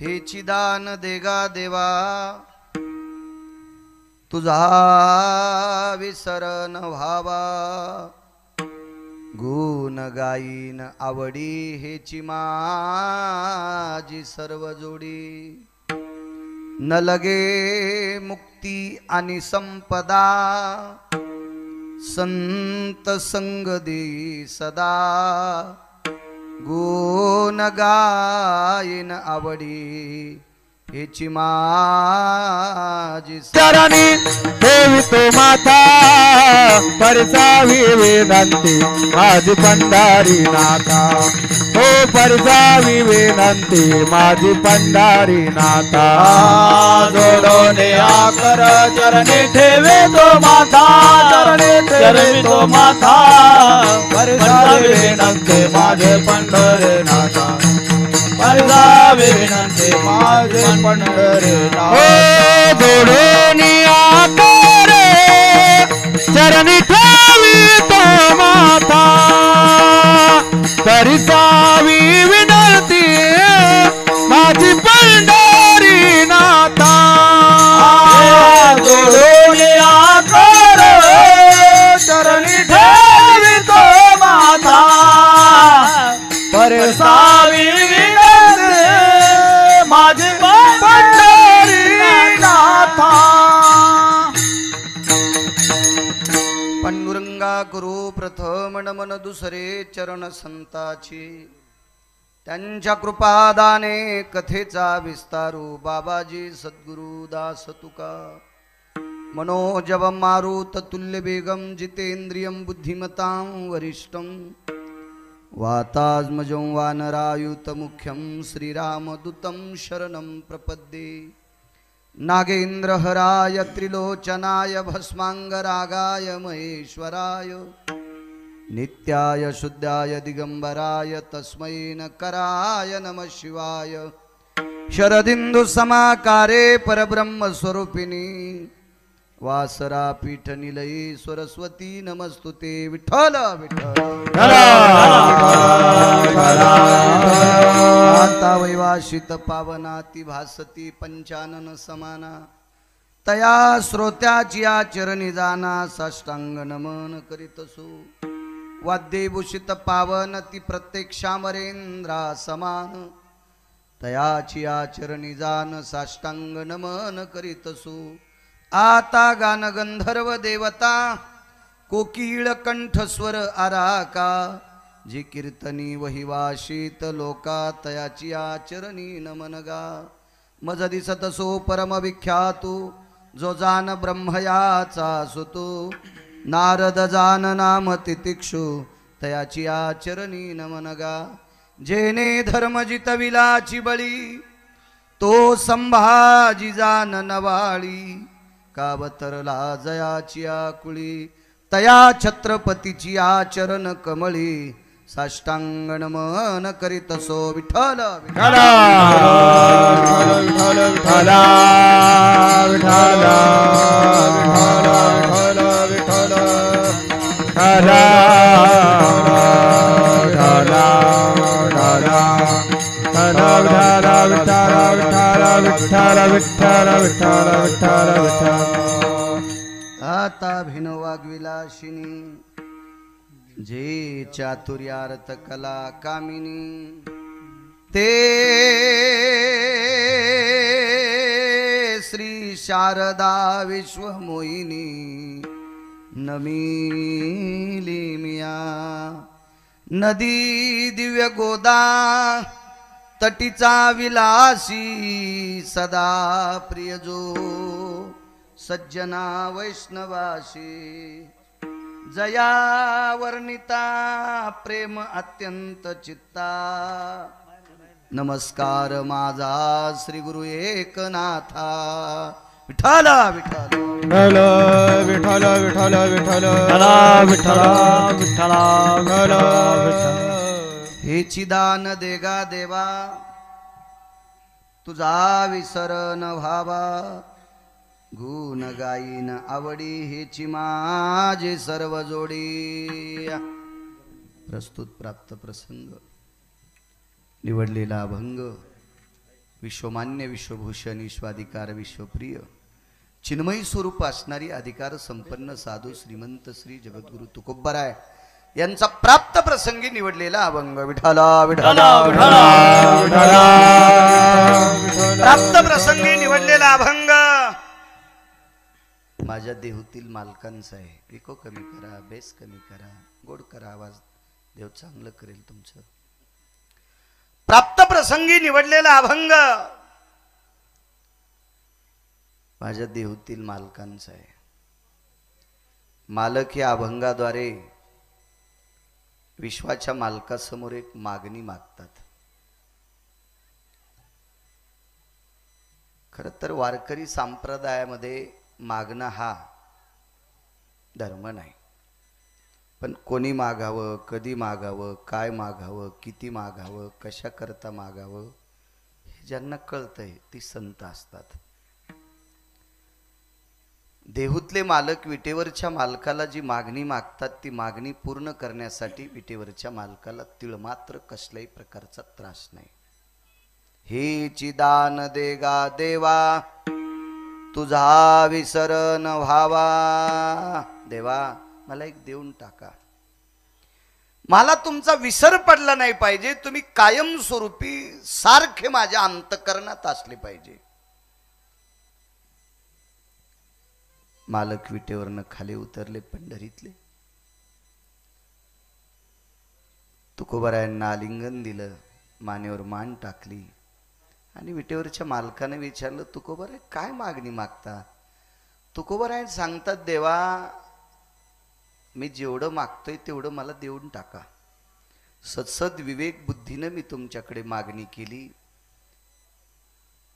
हेची दान देगा देवा तुझा विसर न व्हावा गुण गाईन आवडी हेची माझी सर्व जोडी न लगे मुक्ती आणि संपदा संत संग दे सदा गुण गाईन आवडी हेची माझी चरणी ठेवितो माथा परसावी विनंती माझी पंढरी नाथा हो परसावी विनंती माझी पंढरी नाथा जोडोने आकर चरणी ठेवितो माथा ठेवितो माथा परसावी विनंती माझे पंढरी नाथा परसावी विनंती माझे पंढरी नाथा जोडोनी आकर चरणी ठेवितो माथा परसावी विनंती माझी पंढरी नाथा जोडोने आकर चरणी ठेवितो माथा परसावी विनंती माझी पंढरी नाथा पांडुरंगा गुरु प्रथम नमन दुसरे चरण संताची त्यांच्या कृपादाने कथेचा विस्तारू बाबाजी सद्गुरु दास तुका मनोजव मारुत तुल्य बेगम जितेंद्रियं बुद्धिमतां वरिष्ठं वातात्मजं वानरायुत मुख्यं श्रीरामदूतं शरणं प्रपद्ये नागेन्द्रहराय त्रिलोचनाय भस्मांगरागाय महेश्वराय नित्याय शुद्धाय दिगंबराय तस्मै नकराय नमः शिवाय शरदिंदु समाकारे परब्रह्म स्वरूपिणी वासरा पीठ निलयी सरस्वती नमस्तुते विठ्ठल विठ्ठल आता वैवाशित पावनाती भासती पंचानन समाना तया श्रोत्याची आचरणी जाना साष्टांग नमन करीतसु वाद्यभूषित पावन ती प्रत्यक्षामरेंद्रा समान तयाची आचरणी जान साष्टांग नमन करीतसु आता गान गंधर्व देवता कोकिळ कंठस्वर आराका जी कीर्तनी वहिवाशीत लोका तयाची आचरणी नमन गा मज दिसत सो परम विख्यातू जो जान ब्रह्मयाचा सुतो नारद जान नाम तितिक्षु तयाची आचरणी नमन गा जेने धर्म जितविलाची बळी तो संभाजी जान नवाळी कावतरला जयाची आकुळी तया छत्रपतीची आचरण कमळी साष्टांग नमन करीत सो विठ्ठल विठ्ठल विठ्ठल विठ्ठल विठ्ठल आता भिनो वाग्विलाशिनी जे चातुर्यार्थ कला कामिनी ते श्री शारदा विश्वमोहिनी नमिली मिया नदी दिव्य गोदा तटीचा विलासी सदा प्रिय जो सज्जना वैष्णवाशी जया वर्णिता प्रेम अत्यंत चित्ता नमस्कार माझा श्री गुरु एकनाथा विठ्ठल विठ्ठल विठ्ठल विठ्ठल विठ्ठल विठ्ठल विठ्ठल विठ्ठल हेची दान देगा देवा तुझा विसर न व्हावा गुण गाईन आवडी हेची माझे सर्व जोडी प्रस्तुत प्राप्त प्रसंग निवडलेला अभंग विश्वमान्य विश्वभूषण विश्वाधिकार विश्वप्रिय चिन्मयी स्वरूप असणारी अधिकार संपन्न साधू श्रीमंत श्री जगद्गुरु तुकोबराय यांचा प्राप्त प्रसंगी निवडलेला अभंग विठाला विठाला प्राप्त प्रसंगी निवडलेला अभंग माझ्या देहूतील मालकांचा आहे. पिको कमी करा, बेस कमी करा, गोड करा आवाज, देव चांगलं करेल तुमचं. प्राप्त प्रसंगी निवडलेला अभंग माझ्या देहूतील मालकांचा आहे. मालक या अभंगाद्वारे विश्वाच्या मालकासमोर एक मागणी मागतात. खरं तर वारकरी संप्रदायामध्ये मागणं हा धर्म नाही, पण कोणी मागावं, कधी मागावं, काय मागावं, किती मागावं, कशा करता मागावं हे ज्यांना कळतंय ती संत असतात. देहूतले मालक विटेवरच्या मालकाला जी मागणी मागतात ती मागणी पूर्ण करण्यासाठी विटेवरच्या मालकाला तिळमात्र कसल्याही प्रकारचा त्रास नाही. हेची दान देगा देवा तुझा विसर न व्हावा. देवा मला एक देऊन टाका, मला तुमचा विसर पडला नाही पाहिजे, तुम्ही कायमस्वरूपी सारखे माझ्या अंतःकरणात असले पाहिजे. मालक विटेवरनं खाली उतरले पंढरीतले. तुकोबारायांना आलिंगन दिलं, मानेवर मान टाकली आणि विटेवरच्या मालकाने विचारलं, तुकोबाराय काय मागणी मागता? तुकोबाराय सांगतात, देवा मी जेवढं मागतोय तेवढं मला देऊन टाका. सत्सद विवेक बुद्धीनं मी तुमच्याकडे मागणी केली,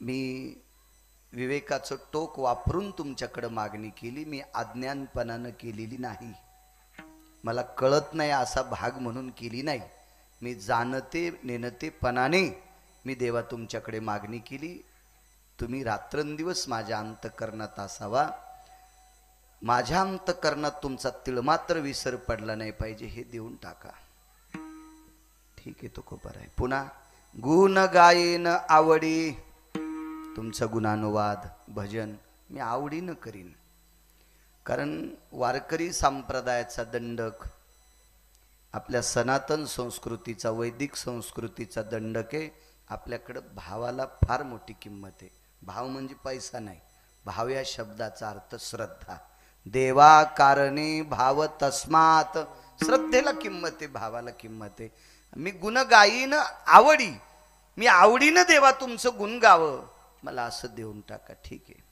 मी विवेकाचं टोक वापरून तुमच्याकडे मागणी केली, मी अज्ञानपणानं केलेली नाही, मला कळत नाही असा भाग म्हणून केली नाही, मी जाणते नेणतेपणाने मी देवा तुमच्याकडे मागणी केली. तुम्ही रात्रंदिवस माझ्या अंतःकरणात असावा, माझ्या अंतःकरणात तुमचा तिळमात्र विसर पडला नाही पाहिजे, हे देऊन टाका. ठीक आहे तुकोबाराय. पुन्हा गुण गायन आवडी, तुमचा गुणानुवाद भजन मी आवडीनं करीन. कारण वारकरी संप्रदायाचा दंडक आपल्या सनातन संस्कृतीचा, वैदिक संस्कृतीचा दंडक आहे. आपल्याकडं भावाला फार मोठी किंमत आहे. भाव म्हणजे पैसा नाही, भाव या शब्दाचा अर्थ श्रद्धा. देवा कारणे भाव तस्मात, श्रद्धेला किंमत आहे, भावाला किंमत आहे. मी गुण गाईन आवडी, मी आवडीनं देवा तुमचं गुण गावं, मला असं देऊन टाका. ठीक आहे.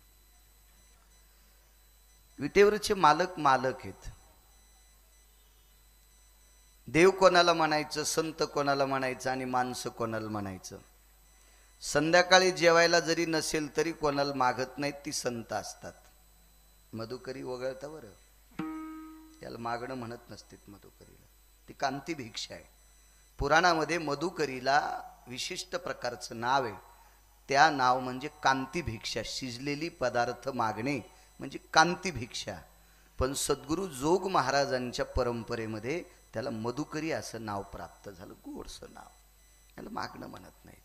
विटेवरचे मालक मालक आहेत. देव कोणाला म्हणायचं, संत कोणाला म्हणायचं आणि माणसं कोणाला म्हणायचं. संध्याकाळी जेवायला जरी नसेल तरी कोणाला मागत नाहीत, ती संत असतात. मधुकरी वगळता बरं, त्याला मागणं म्हणत नसतात मधुकरीला, ती कांती भिक्षा आहे. पुराणामध्ये मधुकरीला विशिष्ट प्रकारचं नाव आहे, त्या नाव म्हणजे कांती भिक्षा. शिजलेली पदार्थ मागणे म्हणजे कांती भिक्षा. पण सद्गुरु जोग महाराजांच्या परंपरेमध्ये त्याला मधुकरी असं नाव प्राप्त झालं, गोडसं नाव. त्याला मागणं म्हणत नाहीत.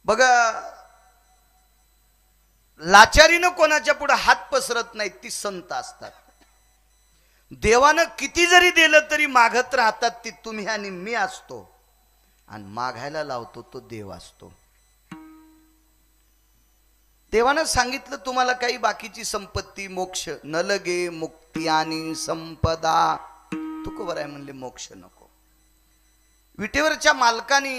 बघा, लाचारीनं कोणाच्या पुढे हात पसरत नाहीत, ती संत असतात. देवानं किती जरी दिलं तरी मागत राहतात, ती तुम्ही आणि मी असतो, आणि मागायला लावतो तो देव असतो. देवानं सांगितलं तुम्हाला काही बाकीची संपत्ती मोक्ष न लगे मुक्ती आणि संपदा. तुकोबाराय म्हणले मोक्ष नको. विटेवरच्या मालकाने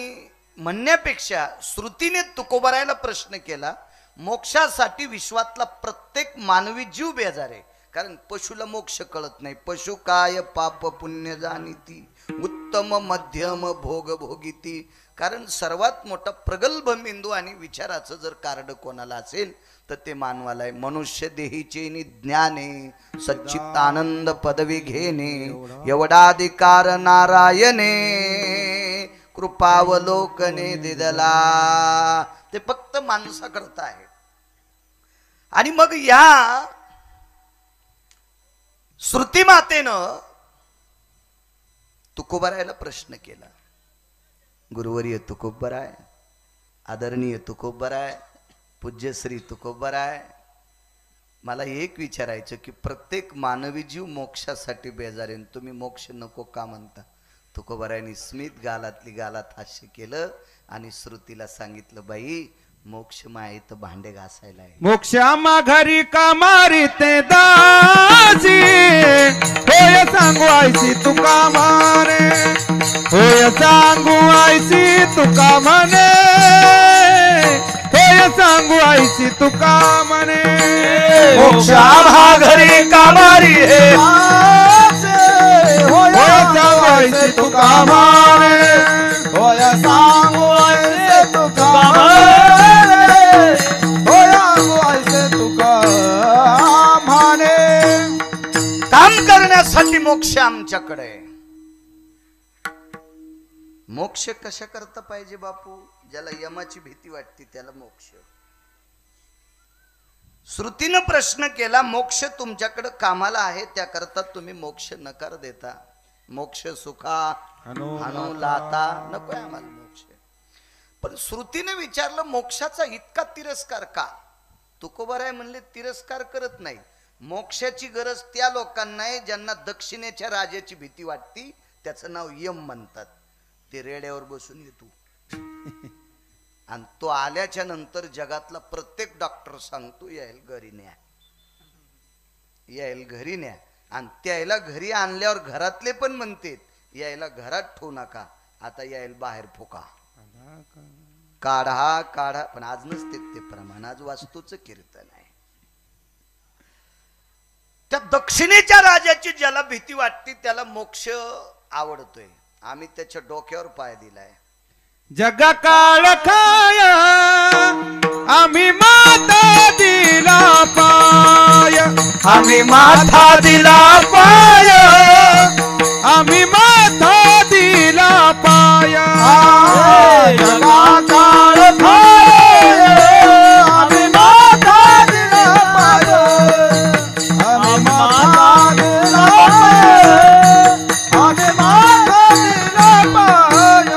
म्हणण्यापेक्षा श्रुतीने तुकोबारायला प्रश्न केला. मोक्षासाठी विश्वातला प्रत्येक मानवी जीव बेजार आहे. कारण पशुला मोक्ष कळत नाही. पशु काय पाप पुण्य जाणीती, उत्तम मध्यम भोग भोगीती. कारण सर्वात मोठा प्रगल्भ मेंदू आणि विचाराचं जर कार्ड कोणाला असेल तर ते मानवाला आहे. मनुष्य देहीचे ज्ञाने सच्चित आनंद पदवी घेणे, एवढाधिकार नारायणे कृपावलोकने दिदला. ते फक्त माणसाकरता आहे. आणि मग या श्रुती मातेनं तुकोबारायला प्रश्न केला. गुरुवर्य तुकोबराय, आदरणीय तुकोबराय, पूज्यश्री तुकोबराय, मला एक विचारायचं की प्रत्येक मानवी जीव मोक्षासाठी बेजारेन, तुम्ही मोक्ष नको का म्हणता? तुकोबरायांनी स्मित गालातली गालात हास्य केलं आणि श्रुतीला सांगितलं, बाई मोक्ष माहित भांडे घासायला आहे. मोक्षामा घरी कामारी ते दासी, होय सांगू आयसी तुका म्हणे, होय सांगू आयसी तुका म्हणे, होय सांगू आयसी तुका म्हणे. मोक्षा भाघरी कामारी हे होय सांगू आयसी तुका म्हणे, होय सांगू ऐसे तुका काम करण्यासाठी मोक्ष आमच्याकडे आहे. मोक्ष कशा करता पाहिजे बापू? ज्याला यमाची भीती वाटते त्याला मोक्ष. श्रुतीनं प्रश्न केला, मोक्ष तुमच्याकडे कामाला आहे, त्याकरता तुम्ही मोक्ष नकार देता. मोक्ष सुखा अनुलाता, नको आम्हाला मोक्ष. पण श्रुतीने विचारलं, मोक्षाचा इतका तिरस्कार का? तुकोबराय म्हणले, तिरस्कार करत नाही. मोक्षाची गरज त्या लोकांना आहे ज्यांना दक्षिणेच्या राजाची भीती वाटती, त्याचं नाव यम म्हणतात. ते रेड्यावर बसून येतो आणि तो आल्याच्या नंतर जगातला प्रत्येक डॉक्टर सांगतो, यायला घरी न्या, यायला घरी न्या. आणि त्याला घरी आणल्यावर घरातले पण म्हणतात, यायला घरात ठेवू नका, आता यायला बाहेर फोका, काढा काढा. पण आज नसते ते प्रमाण, आज वास्तूचं कीर्तन आहे. त्या दक्षिणेच्या राजाची ज्याला भीती वाटते त्याला मोक्ष आवडतोय. आम्ही त्याच्या डोक्यावर पाय दिलाय. जगा काळ खाय आम्ही माता दिला पाय, आम्ही माथा दिला पाय, आम्ही माता दिला पाय. जगा काळ खाय आम्ही माथा दिला पाय, आम्ही माथा दिला पाय, आम्ही माथा दिला पाय.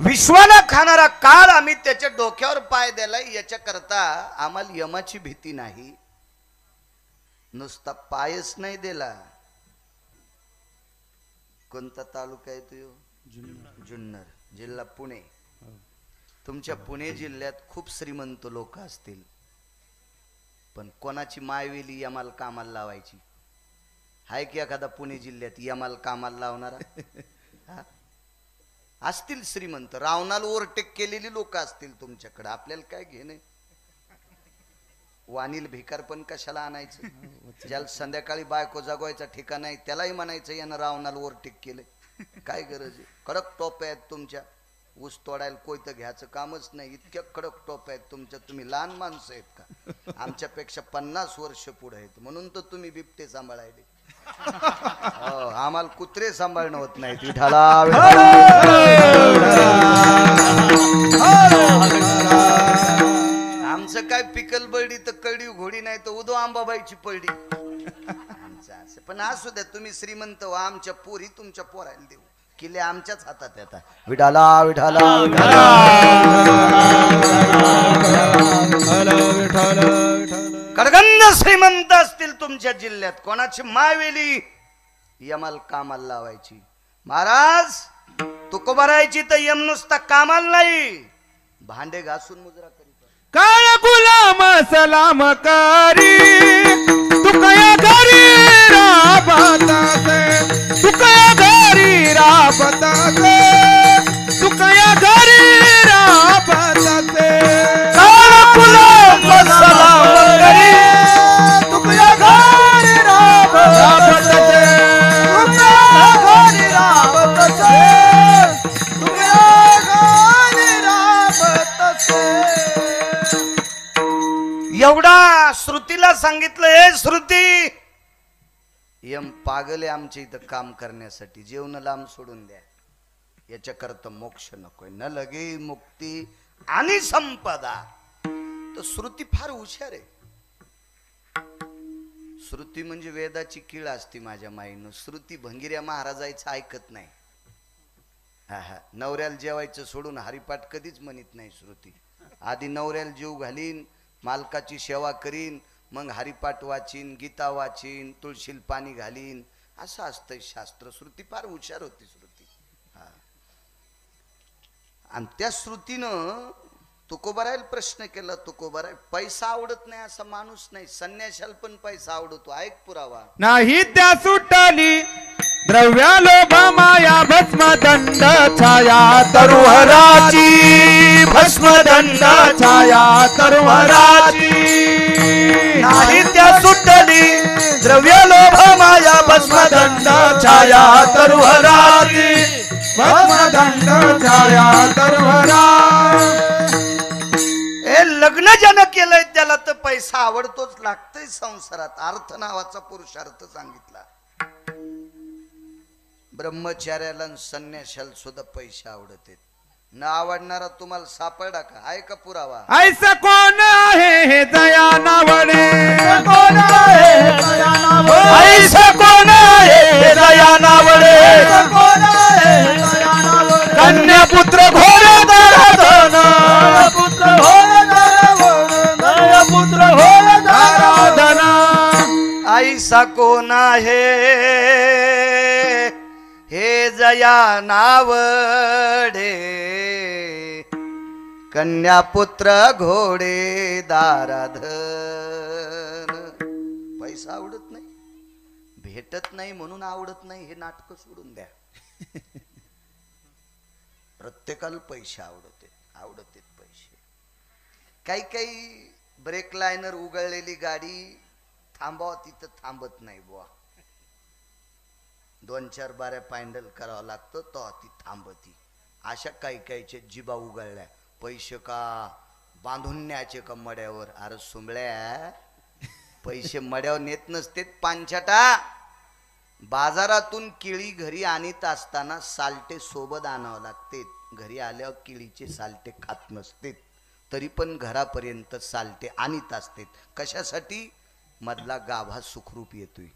विश्वाला खाणारा काळ आम्ही त्याच्या डोक्यावर पाय दिलाय. याच्या करता आम्हाला यमाची भीती नाही. नुसता पायच नाही दिला. कोणता तालुका आहे तो? जुन्नर, जिल्हा पुणे. तुमच्या पुणे जिल्ह्यात खूप श्रीमंत लोक असतील, पण कोणाची मायवेली यमाला कामाला लावायची हाय की एखादा पुणे जिल्ह्यात यमाला कामाला लावणारा? असतील श्रीमंत, रावणाला ओव्हरटेक केलेली लोक असतील तुमच्याकडे. आपल्याला काय घेणे? वाणील भिकार पण कशाला आणायचं? ज्याला संध्याकाळी बायको जागवायचा ठिकाण आहे त्यालाही म्हणायचं यानं रावणाला ओव्हरटेक केलं. काय गरज आहे? कडक टोप्या आहेत तुमच्या, ऊस तोडायला कोयतं घ्यायचं कामच नाही, इतक्या कडक टोप्या आहेत तुमच्या. तुम्ही लहान माणसं आहेत का? आमच्यापेक्षा 50 वर्ष पुढे आहेत, म्हणून तर तुम्ही बिबटे सांभाळायले. आम्हाला कुत्रे सांभाळणं होत नाही. विठाला आमचं काय पिकल बळडी तर कळडी घोडी नाही तर उदो आंबाबाईची पळडी आमचं असं. पण असू द्या, तुम्ही श्रीमंत व्हा, आमच्या पोरी तुमच्या पोरायला देऊ. किल्ले आमच्याच हातात येतात. विठाला विठाला कडगंध श्रीमंत असतील तुमच्या जिल्ह्यात, कोणाची मायवेली यमाल कामाला लावायची. महाराज तुकोबरायची तर यम नुसता कामाला नाही, भांडे घासून मुजरा करीत. काळ गुलाम सलाम करी तुकया घरी राबतासे, तुकया घरी राबतासे, तुकया घरी राबतासे. काळ गुलाम सलाम करी तुकया घरी राबतासे, तुकया घरी राबतासे, तुकया घरी राबतासे. एवढा श्रुतीला सांगितलं, हे श्रुती यम पागले आमच्या इथं काम करण्यासाठी, जेवण लांब सोडून द्या, याच्याकरता मोक्ष नकोय, न लगे मुक्ती आणि संपदा. तर श्रुती फार हुशार आहे. श्रुती म्हणजे वेदाची कीळ असती माझ्या माईनं. श्रुती भंगिऱ्या महाराजायचं ऐकत नाही. हा नवऱ्याला जेवायचं सोडून हरिपाठ कधीच म्हणत नाही श्रुती. आधी नवऱ्याला जीव घालीन, मालकाची सेवा करीन, मग हरिपाठ वाचीन, गीता वाचीन, तुळशील पाणी घालीन, असं असतंय शास्त्र. श्रुती फार हुशार होती श्रुती. हा आणि त्या श्रुतीनं तुकोबारायला प्रश्न केला. तुकोबाराय पैसा आवडत नाही असा माणूस नाही, संन्याशाला पण पैसा आवडतो. ऐक पुरावा. नाही त्या सुटली द्रव्या लोभ माया भस्मदंड छाया तरुहराची, भस्मदंड छाया तरुहराची. नाही त्या सुटली द्रव्य लोभ माया भस्मदंड छाया तरुहराची, भस्मदंड छाया तरुहरा. हे लग्न ज्यानं केलंय त्याला तर पैसा आवडतोच, लागतोय संसारात. अर्थ नावाचा पुरुषार्थ सांगितला. ब्रह्मचार्याला आणि संन्याशाला सुद्धा पैसे आवडत आहेत. न आवडणारा तुम्हाला सापडा का? आहे का पुरावा? ऐसा कोण आहे हे दया नावडे, कोण आहे दया नावडे, ऐसा कोण आहे दया नावडे, कोण आहे दया नावडे. कन्या पुत्र घोर धन, पुत्र होय दया पुत्र होय धन. आईसा कोण आहे हे जया नावडे, कन्या पुत्र घोडे दाराधन. पैसा आवडत नाही, भेटत नाही म्हणून आवडत नाही, हे नाटक सोडून द्या. प्रत्येकाला पैसे आवडते, आवडते पैसे. काही काही ब्रेक लाईनर उघडलेली गाडी थांबावं तिथं थांबत नाही बुवा. 2-4 बाऱ्या पॅन्डल करावं लागतं तो ती थांबती. अशा काही काहीचे जिबा उघडल्या. पैसे का बांधून न्यायचे का मड्यावर? अरे सुंबळ्या, पैसे मड्यावर नेत नसते पांचाटा. बाजारातून केळी घरी आणीत असताना साल्टे सोबत आणावं लागते. घरी आल्यावर केळीचे साल्टे खात नसते, तरी पण घरापर्यंत साल्टे आणीत असते. कशासाठी? मधला गाभा सुखरूप येतोय.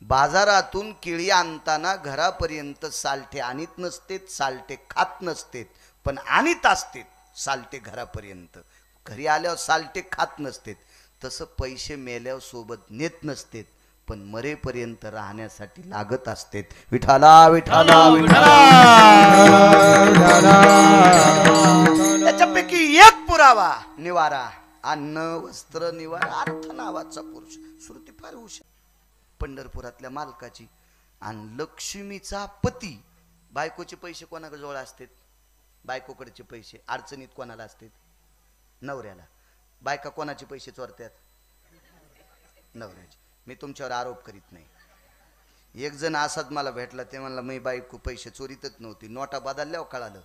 बाजारातून केळी आणताना घरापर्यंत साल्टे आणीत नसतेत, साल्टे खात नसतेत, पण आणीत असतेत साल्टे घरापर्यंत. घरी आल्यावर साल्टे खात नसतेत. तसं पैसे मेल्यावर सोबत नेत नसतेत, पण मरेपर्यंत राहण्यासाठी लागत असतेत. विठाला विठाला त्याच्यापैकी एक पुरावा निवारा. अन्न वस्त्र निवारा, अर्थ नावाचा पुरुष. श्रुती फार हुशार. पंढरपुरातल्या मालकाची आणि लक्ष्मीचा पती. बायकोचे पैसे कोणाजवळ असतात? बायकोकडचे पैसे अडचणीत कोणाला असतात? नवऱ्याला. बायका कोणाचे पैसे चोरतात? नवऱ्याचे. मी तुमच्यावर आरोप करीत नाही. एक जण असाच मला भेटला, ते म्हणला मी बायको पैसे चोरीतच नव्हती, नोटा बदलल्यावर कळालं.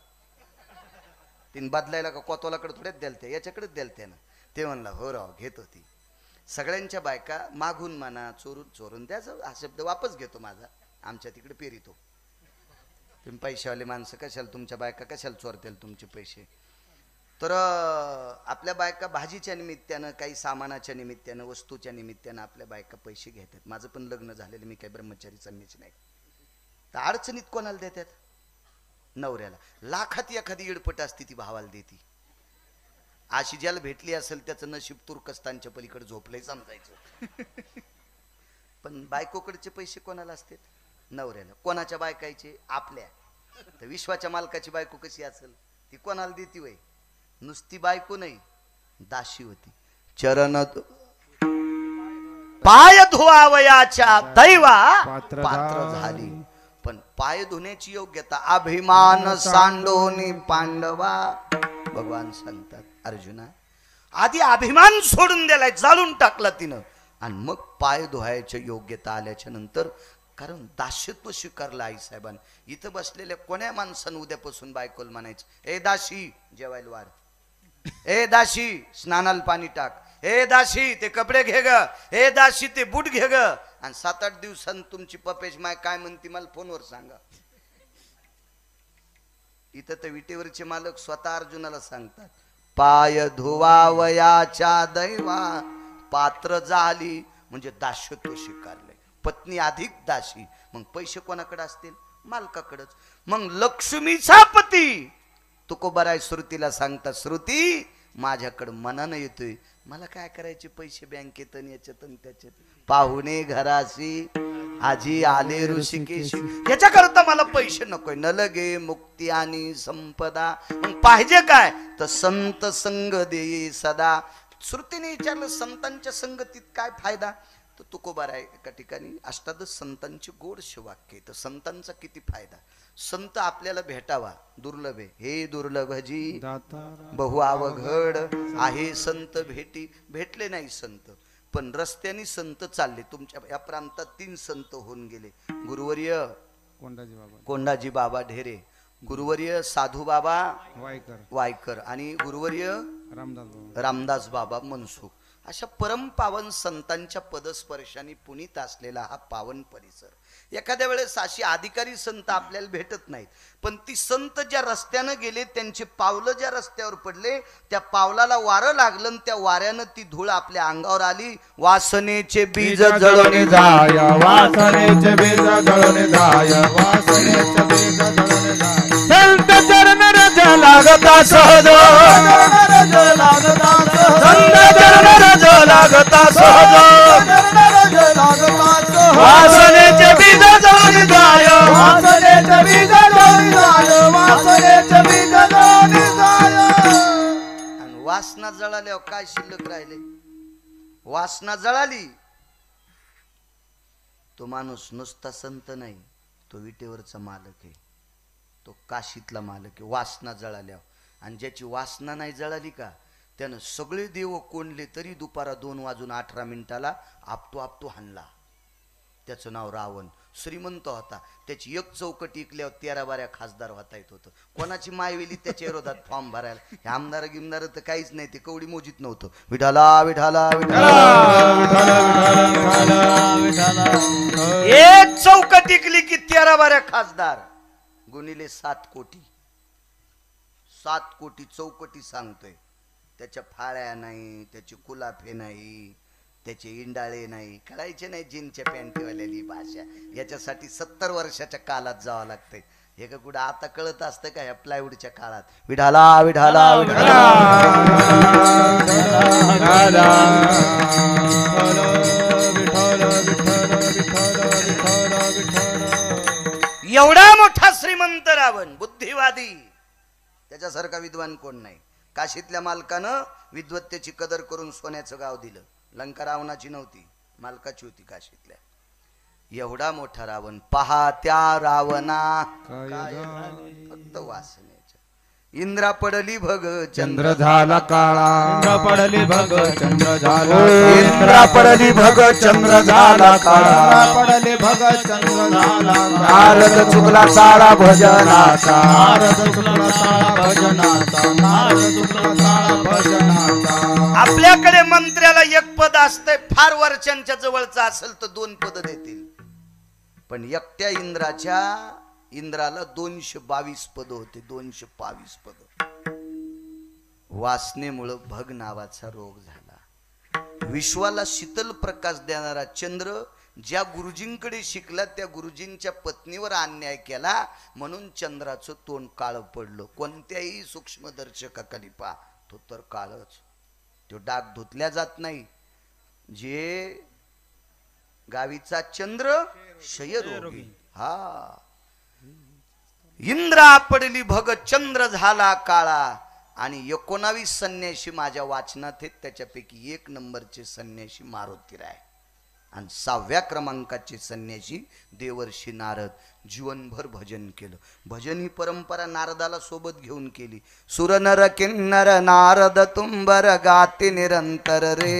तिने बदलायला का कोतवालाकडे थोड्याच द्यालत्या, याच्याकडेच द्यालत्या ना. ते म्हणला हो राव घेत होती. सगळ्यांच्या बायका मागून म्हणा चोरून चोरून द्यायचं हा शब्द वापस घेतो माझा. आमच्या तिकडे पेरितो. तुम्ही पैशावाले माणसं कशाला, तुमच्या बायका कशाला चोरतील तुमचे पैसे? तर आपल्या बायका भाजीच्या निमित्तानं, काही सामानाच्या निमित्तानं, वस्तूच्या निमित्तानं आपल्या बायका पैसे घेतात. माझं पण लग्न झालेलं, मी काही ब्रह्मचारी संन्यासी नाही. तर अडचणीत कोणाला देतात? नवऱ्याला. लाखात एखादी इडपट असती ती भावाला देती. अशी ज्याला भेटली असेल त्याचं नशीब तुर्कस्तानच्या पलीकडे झोपलंय समजायचं. पण बायकोकडचे पैसे कोणाला असतात? नवऱ्याला. कोणाच्या बायकायचे? आपल्या. तर विश्वाच्या मालकाची बायको कशी असेल? ती कोणाला देती वय? नुसती बायको नाही, दाशी होती. चरण पाय धुवावयाच्या दैवा पात्र झाली. पण पाय धुण्याची योग्यता अभिमान सांडोनी पांडवा. भगवान सांगतात अर्जुना, आधी अभिमान सोडून दिलाय, जाळून टाकला तिनं, आणि मग पाय धुवायच्या योग्यता आल्याच्या नंतर. कारण दास्यत्व स्वीकारलं आईसाहेबांनी. इथं बसलेल्या कोण्या माणसानं उद्यापासून बायकोल म्हणायचं, ए दाशी जेवायला वाढ, ए दाशी स्नानाला पाणी टाक, ए दाशी ते कपडे घे ग, ए दाशी ते बूट घे ग. आणि 7-8 दिवसांनी तुमची पपेश माय काय म्हणते मला फोनवर सांगा. इथं तर विटेवरचे मालक स्वतः अर्जुनाला सांगतात, पाय धुवावयाच्या दैवा पात्र झाली. म्हणजे दास्यत्व स्वीकारलंय. पत्नी अधिक दाशी. मग पैसे कोणाकडे असतील? मालकाकडच. मग लक्ष्मीचा पती तुकोबाराय श्रुतीला सांगता, श्रुती माझ्याकडं मनानं येतोय, मला काय करायचे पैसे बँकेत याच्यात त्याच्यात, पाहुणे घराशी आजी आले ऋषिकेश, याच्याकरता मला पैसे नकोय. न लगे मुक्ती आणि संपदा, मग पाहिजे काय तर संत संग दे सदा. श्रुतीने विचारलं संतांच्या संगतीत काय फायदा, तर तुकोबाराय एका ठिकाणी अष्टादश संतांची गोडशे वाक्य, तर संतांचा किती फायदा. संत आपल्याला भेटावा दुर्लभ आहे, हे दुर्लभजी बहु अवघड आहे संत भेटी. भेटले नाही संत, पण रस्त्याने संत चालले. तुमच्या या प्रांतात 3 संत होऊन गेले. गुरुवर्य कोंडाजी बाबा ढेरे, गुरुवर्य साधू बाबा वायकर आणि गुरुवर्य रामदास बाबा मनसुख. अशा परमपावन संतांच्या पदस्पर्शाने पुनीत असलेला हा पावन परिसर. एखाद्या वेळेस अशी अधिकारी संत आपल्याला भेटत नाहीत, पण ती संत ज्या रस्त्यानं गेले, त्यांचे पावलं ज्या रस्त्यावर पडले, त्या पावलाला वारं लागलं आणि त्या वाऱ्यानं ती धूळ आपल्या अंगावर आली. वासनेचे बीज जळून जाय, वासनेचे बीज जळून जाय, वासनेचे बीज जळून जाय. संत चरण रज लागता सहज, संत चरण रज लागता सहज, वासनेचे बीज जळून जाय, वासनेचे बीज जळून जाय, वासनेचे बीज जळून जाय. आणि वासना जळाल्यावर काय शिल्लक राहिले, वासना जळाली. तो माणूस नुसता संत नाही, तो विटेवरचा मालक आहे, तो काशीतला मालक आहे. वासना जळाल्यावर, आणि ज्याची वासना नाही जळाली का, त्यानं सगळे देव कोणले तरी दुपारा 2:18 आपटो हाणला. त्याचं नाव रावण. श्रीमंत होता, त्याची एक चौकट इकल्यावर 13-12 खासदार होता येत होतं. कोणाची मायवेली त्याच्या विरोधात फॉर्म भरायला. हे आमदार गिमदार तर काहीच नाही, ते कवडी मोजीत नव्हतं. विठाला विठाला एक चौकट इकली की 13-12 खासदार, गुणिले 7 कोटी. 7 कोटी चौकटी सांगतोय. त्याच्या फाळ्या नाही, त्याची कुलाफे नाही, त्याचे इंडाळे नाही, कळायचे नाही. जीनच्या पॅन्टीवाल्याली भाषा, याच्यासाठी 70 वर्षाच्या काळात जावं लागतंय. हे का कुठं आता कळत असतं का या प्लायवूडच्या काळात. विठाला विठाला एवढा मोठा श्रीमंत रावण, बुद्धिवादी, त्याच्यासारखा विद्वान कोण नाही. काशीतल्या मालकानं विद्वत्तेची कदर करून सोन्याचं गाव दिलं. लंका रावणाची नव्हती, मालकाची होती काशीतल्या. एवढा मोठा रावण. पहा त्या रावणा फक्त वासनेच्या. इंद्रा पडली भग चंद्र झाला काळा, इंद्र पडली भग चंद्र झाला, इंद्रा पडली भग चंद्र झाला काळा, पडली भग चंद्र झाला. नारद चुकला साळा भजनाचा, नारद चुकला साळा भजनाचा, नारद चुकला साळा भजनाचा. आपल्याकडे मंत्र्याला 1 पद असतंय, फार वर्षांच्या जवळचा असेल तर 2 पद देतील. पण एकट्या इंद्राला 222 पद होते, 222 पद. वासनेमुळं भग नावाचा रोग झाला. विश्वाला शीतल प्रकाश देणारा चंद्र ज्या गुरुजींकडे शिकला, त्या गुरुजींच्या पत्नीवर अन्याय केला, म्हणून चंद्राचं तोंड काळं पडलं. कोणत्याही सूक्ष्मदर्शकाखाली पहा, तो तर काळच. तो डाग धुतल्या जात नाही. जे गावीचा चंद्र क्षयरोगी. हा, इंद्रा पडली भग चंद्र झाला काळा. आणि 19 संन्याशी माझ्या वाचनात आहेत, त्याच्यापैकी 1 नंबरचे संन्याशी मारुतीराय आणि 6व्या क्रमांकाचे संन्याशी देवर्षी नारद. जीवनभर भजन केलं. भजन ही परंपरा नारदाला सोबत घेऊन केली. सुर नर किन्नर नारद तुंबर गाते निरंतर रे,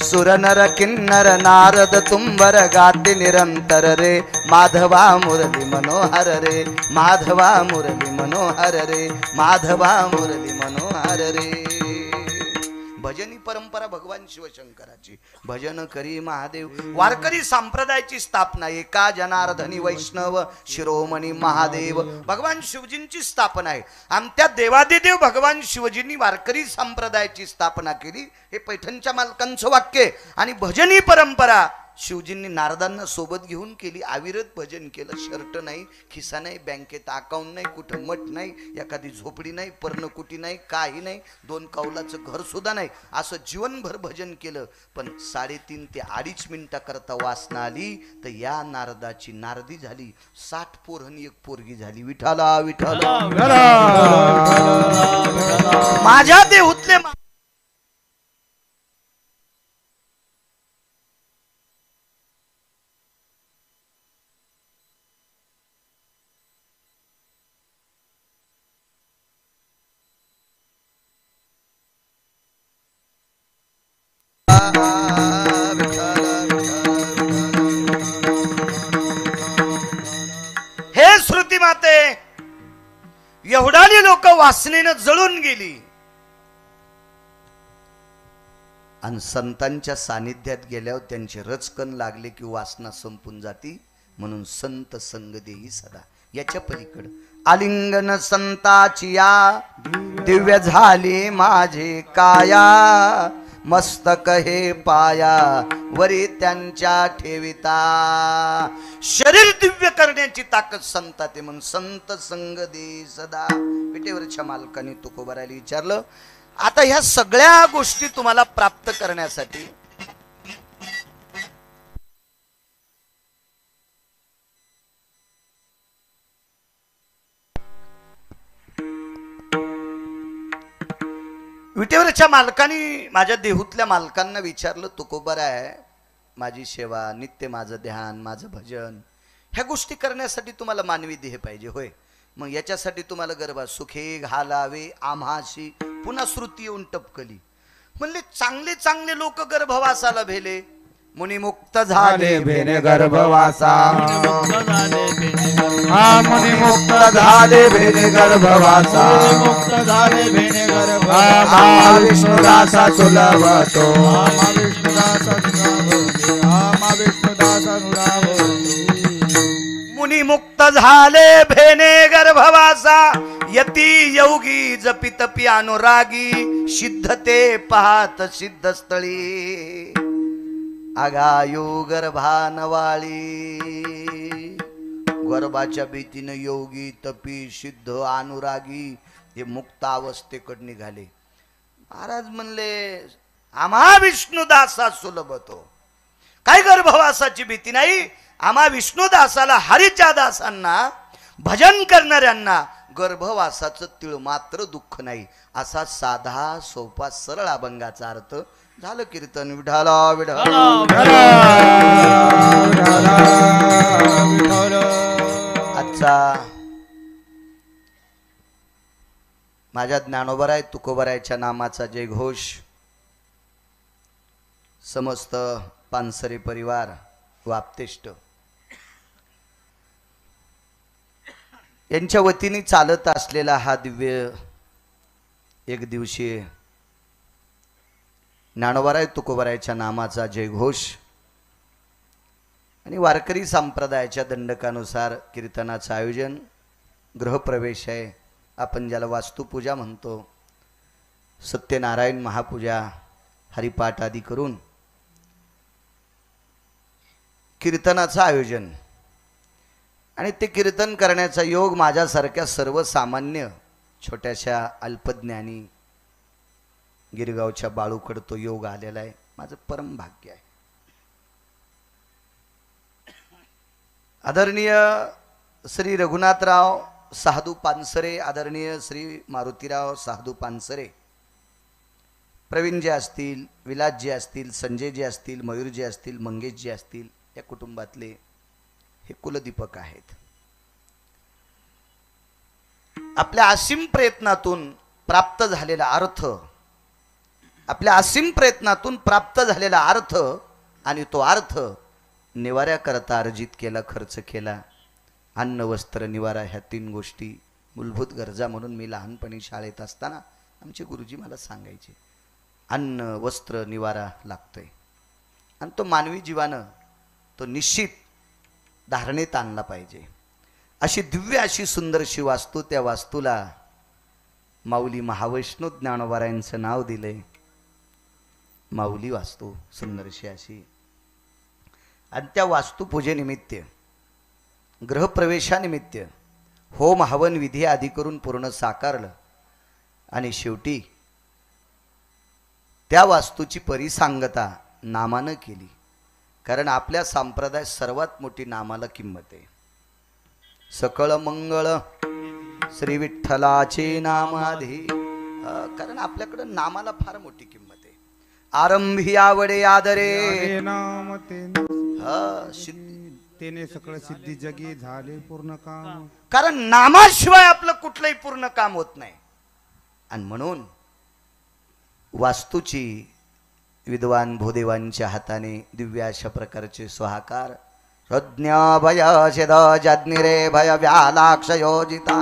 सुर नर किन्नर नारद तुंबर गाते निरंतर रे. माधवा मुरली मनोहर रे, माधवा मुरली मनोहर रे, माधवा मुरली मनोहर रे. भजनी परंपरा भगवान शिवशंकराची. भजन करी महादेव. वारकरी संप्रदायाची स्थापना एका जनार्दनी वैष्णव शिरोमणी महादेव भगवान शिवजींची स्थापना आहे. आणि त्या देवादिदेव भगवान शिवजींनी वारकरी संप्रदायाची स्थापना केली. हे पैठणच्या मालकांचं वाक्य. आणि भजनी परंपरा शिवजींनी नारदांना सोबत घेऊन केली, अविरत भजन केलं. शर्ट नाही, खिसा नाही, बँकेत अकाउंट नाही, कुठं मठ नाही, एखादी झोपडी नाही, पर्णकुटी नाही, काही नाही, 2 कौलाचं घर सुद्धा नाही, असं जीवनभर भजन केलं. पण 3.5 ते 2.5 मिनिटाकरता वासना आली तर या नारदाची नारदी झाली. 60 पोरं 1 पोरगी झाली. विठाला विठाला माझ्या देहूतले हे श्रुती माते, एवढाली लोक वासनेनं जळून गेली. आणि संतांच्या सानिध्यात गेल्यावर त्यांचे रचकन लागले की वासना संपून जाती. म्हणून संत संग देई सदा. याच्या पलीकडं आलिंगन संताची या दिव्य झाले माझे काया, मस्तक हे पाया वरी त्यांच्या ठेविता. शरीर दिव्य करण्याची ताकद संतात, म्हणून संत संग दे सदा. विटेवरच्या मालकाने तुकोबारायला विचारलं, आता ह्या सगळ्या गोष्टी तुम्हाला प्राप्त करण्यासाठी विटेवरच्या मालकाने माझ्या देहूतल्या मालकांना विचारलं, तुकोबाराय, माझी सेवा, नित्य माझं ध्यान, माझं भजन, ह्या गोष्टी करण्यासाठी तुम्हाला मानवी देह पाहिजे होय. मग याच्यासाठी तुम्हाला गर्भात सुखे घालावे आम्हाशी. पुन्हा श्रुती येऊन टपकली. म्हणले चांगले चांगले लोक गर्भवासाला भेले, मुनी मुक्त झाले भेने गर्भवासा. हा मुनी मुक्त झाले भेने गर्भवासा. मुक्त झाले भेने गर्भवासा. विष्णुदासा सुलभतो. विष्णुदासा विष्णुदासा मुनी मुक्त झाले भेने गर्भवासा. यती योगी जपितपी अनुरागी. सिद्धते पाहत सिद्धस्थळी. आगायो गर्भानवाळी. गर्भाच्या भीतीनं योगी तपी सिद्ध अनुरागी हे मुक्त अवस्थेकडे निघाले. महाराज म्हणले, आम्हा विष्णुदासा सुलभतो. काय गर्भवासाची भीती नाही. आम्हा विष्णुदासाला, हरीच्या दासांना, भजन करणाऱ्यांना गर्भवासाचं तिळ मात्र दुःख नाही. असा साधा सोपा सरळ अभंगाचा अर्थ झालं. कीर्तन विठाला विठाला. आजचा माझ्या ज्ञानोबराय तुकोबरायच्या नामाचा जयघोष समस्त पानसरे परिवार व आप्तेष्ट यांच्या वतीने चालत असलेला हा दिव्य एक दिवसीय ज्ञानोबराय तुकोबरायच्या नामाचा जयघोष आणि वारकरी संप्रदायाच्या दंडकानुसार कीर्तनाचं आयोजन, गृहप्रवेश आहे, आपण ज्याला वास्तुपूजा म्हणतो, सत्यनारायण महापूजा, हरिपाठ आदी करून कीर्तनाचं आयोजन आणि ते कीर्तन करण्याचा योग माझ्यासारख्या सर्वसामान्य छोट्याशा अल्पज्ञानी गिरगावच्या बाळूकड तो योग आलेला आहे. माझं परम भाग्य आहे. आदरणीय श्री रघुनाथराव साधू पानसरे, आदरणीय श्री मारुतीराव साधू पानसरे, प्रवीणजी असतील, विलासजी असतील, संजयजी असतील, मयूरजी असतील, मंगेशजी असतील, या कुटुंबातले हे कुलदीपक आहेत. आपल्या असीम प्रयत्नातून प्राप्त झालेला अर्थ, आपल्या असीम प्रयत्नातून प्राप्त झालेला अर्थ आणि तो अर्थ निवाऱ्याकरता अर्जित केला, खर्च केला. अन्न वस्त्र निवारा ह्या 3 गोष्टी मूलभूत गरजा म्हणून मी लहानपणी शाळेत असताना आमचे गुरुजी मला सांगायचे. अन्न वस्त्र निवारा लागतोय आणि तो मानवी जीवानं तो निश्चित धारणेत आणला पाहिजे. अशी दिव्य अशी सुंदरशी वास्तू, त्या वास्तूला माऊली महावैष्णव ज्ञानोबारायांचं नाव दिलंय. माऊली वास्तू सुंदरशी अशी. आणि त्या वास्तुपूजेनिमित्त, गृहप्रवेशानिमित्त होम हवन विधी आदी करून पूर्ण साकारलं आणि शेवटी त्या वास्तूची परिसांगता नामानं केली. कारण आपल्या संप्रदायात सर्वात मोठी नामाला किंमत आहे. सकळ मंगळ श्री विठ्ठलाचे नामाधी. कारण आपल्याकडे नामाला फार मोठी किंमत आहे. आरंभी आवडे आदरे नाम तेने सकळ सिद्धी जगी झाले पूर्ण काम. कारण नामाशिवाय आपलं कुठलंही पूर्ण काम होत नाही. आणि म्हणून वास्तूची विद्वान भूदेवांच्या हाताने दिव्य अशा प्रकारचे स्वाहाकार प्रज्ञ भय शिद जज्ञिरे भय व्यालाक्ष योजिता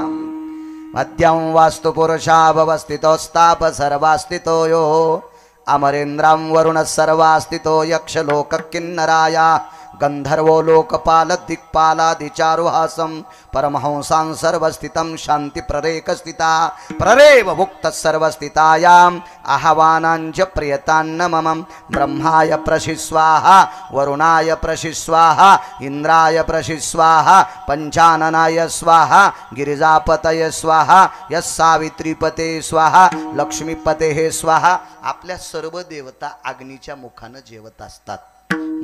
मध्यम वास्तु पुरुषा भवस्थितोस्ताप सर्वास्तितो यो अमरेन्द्रां वरुण सर्वास्तितो यक्ष लोक किन्नराया गंधर्वो लोकपाल दिक्पालादिचारुहासं परमहंसां सर्वस्थितं शांति प्ररेक स्थिता प्ररेव भुक्त सर्वस्थितायां आहवानांच प्रियतान्न मम ब्रह्माय प्रशिस्वाहा वरुणाय प्रशिस्वाहा इंद्राय प्रशिस्वाहा पंचाननाय स्वाहा गिरिजापतय स्वाहा यस सावित्रीपते स्वाहा लक्ष्मीपते स्वाहा. आपल्या सर्व देवता अग्नीच्या मुखानं जेवत असतात.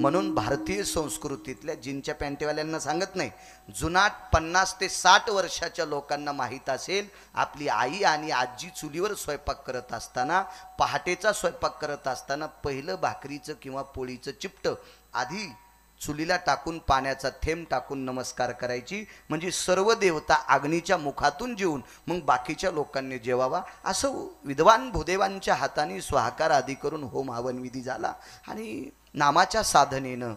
म्हणून भारतीय संस्कृतीतल्या जिनच्या पॅन्टीवाल्यांना सांगत नाही, जुनाट 50 ते 60 वर्षाच्या लोकांना माहीत असेल, आपली आई आणि आजी चुलीवर स्वयंपाक करत असताना, पहाटेचा स्वयंपाक करत असताना पहिलं भाकरीचं किंवा पोळीचं चिपटं आधी चुलीला टाकून पाण्याचा थेंब टाकून नमस्कार करायची. म्हणजे सर्व देवता अग्नीच्या मुखातून जेवून मग बाकीच्या लोकांनी जेवावा. असं विद्वान भूदेवांच्या हाताने स्वाहाकार आदी करून होम हवन विधी झाला. आणि नामाच्या साधनेनं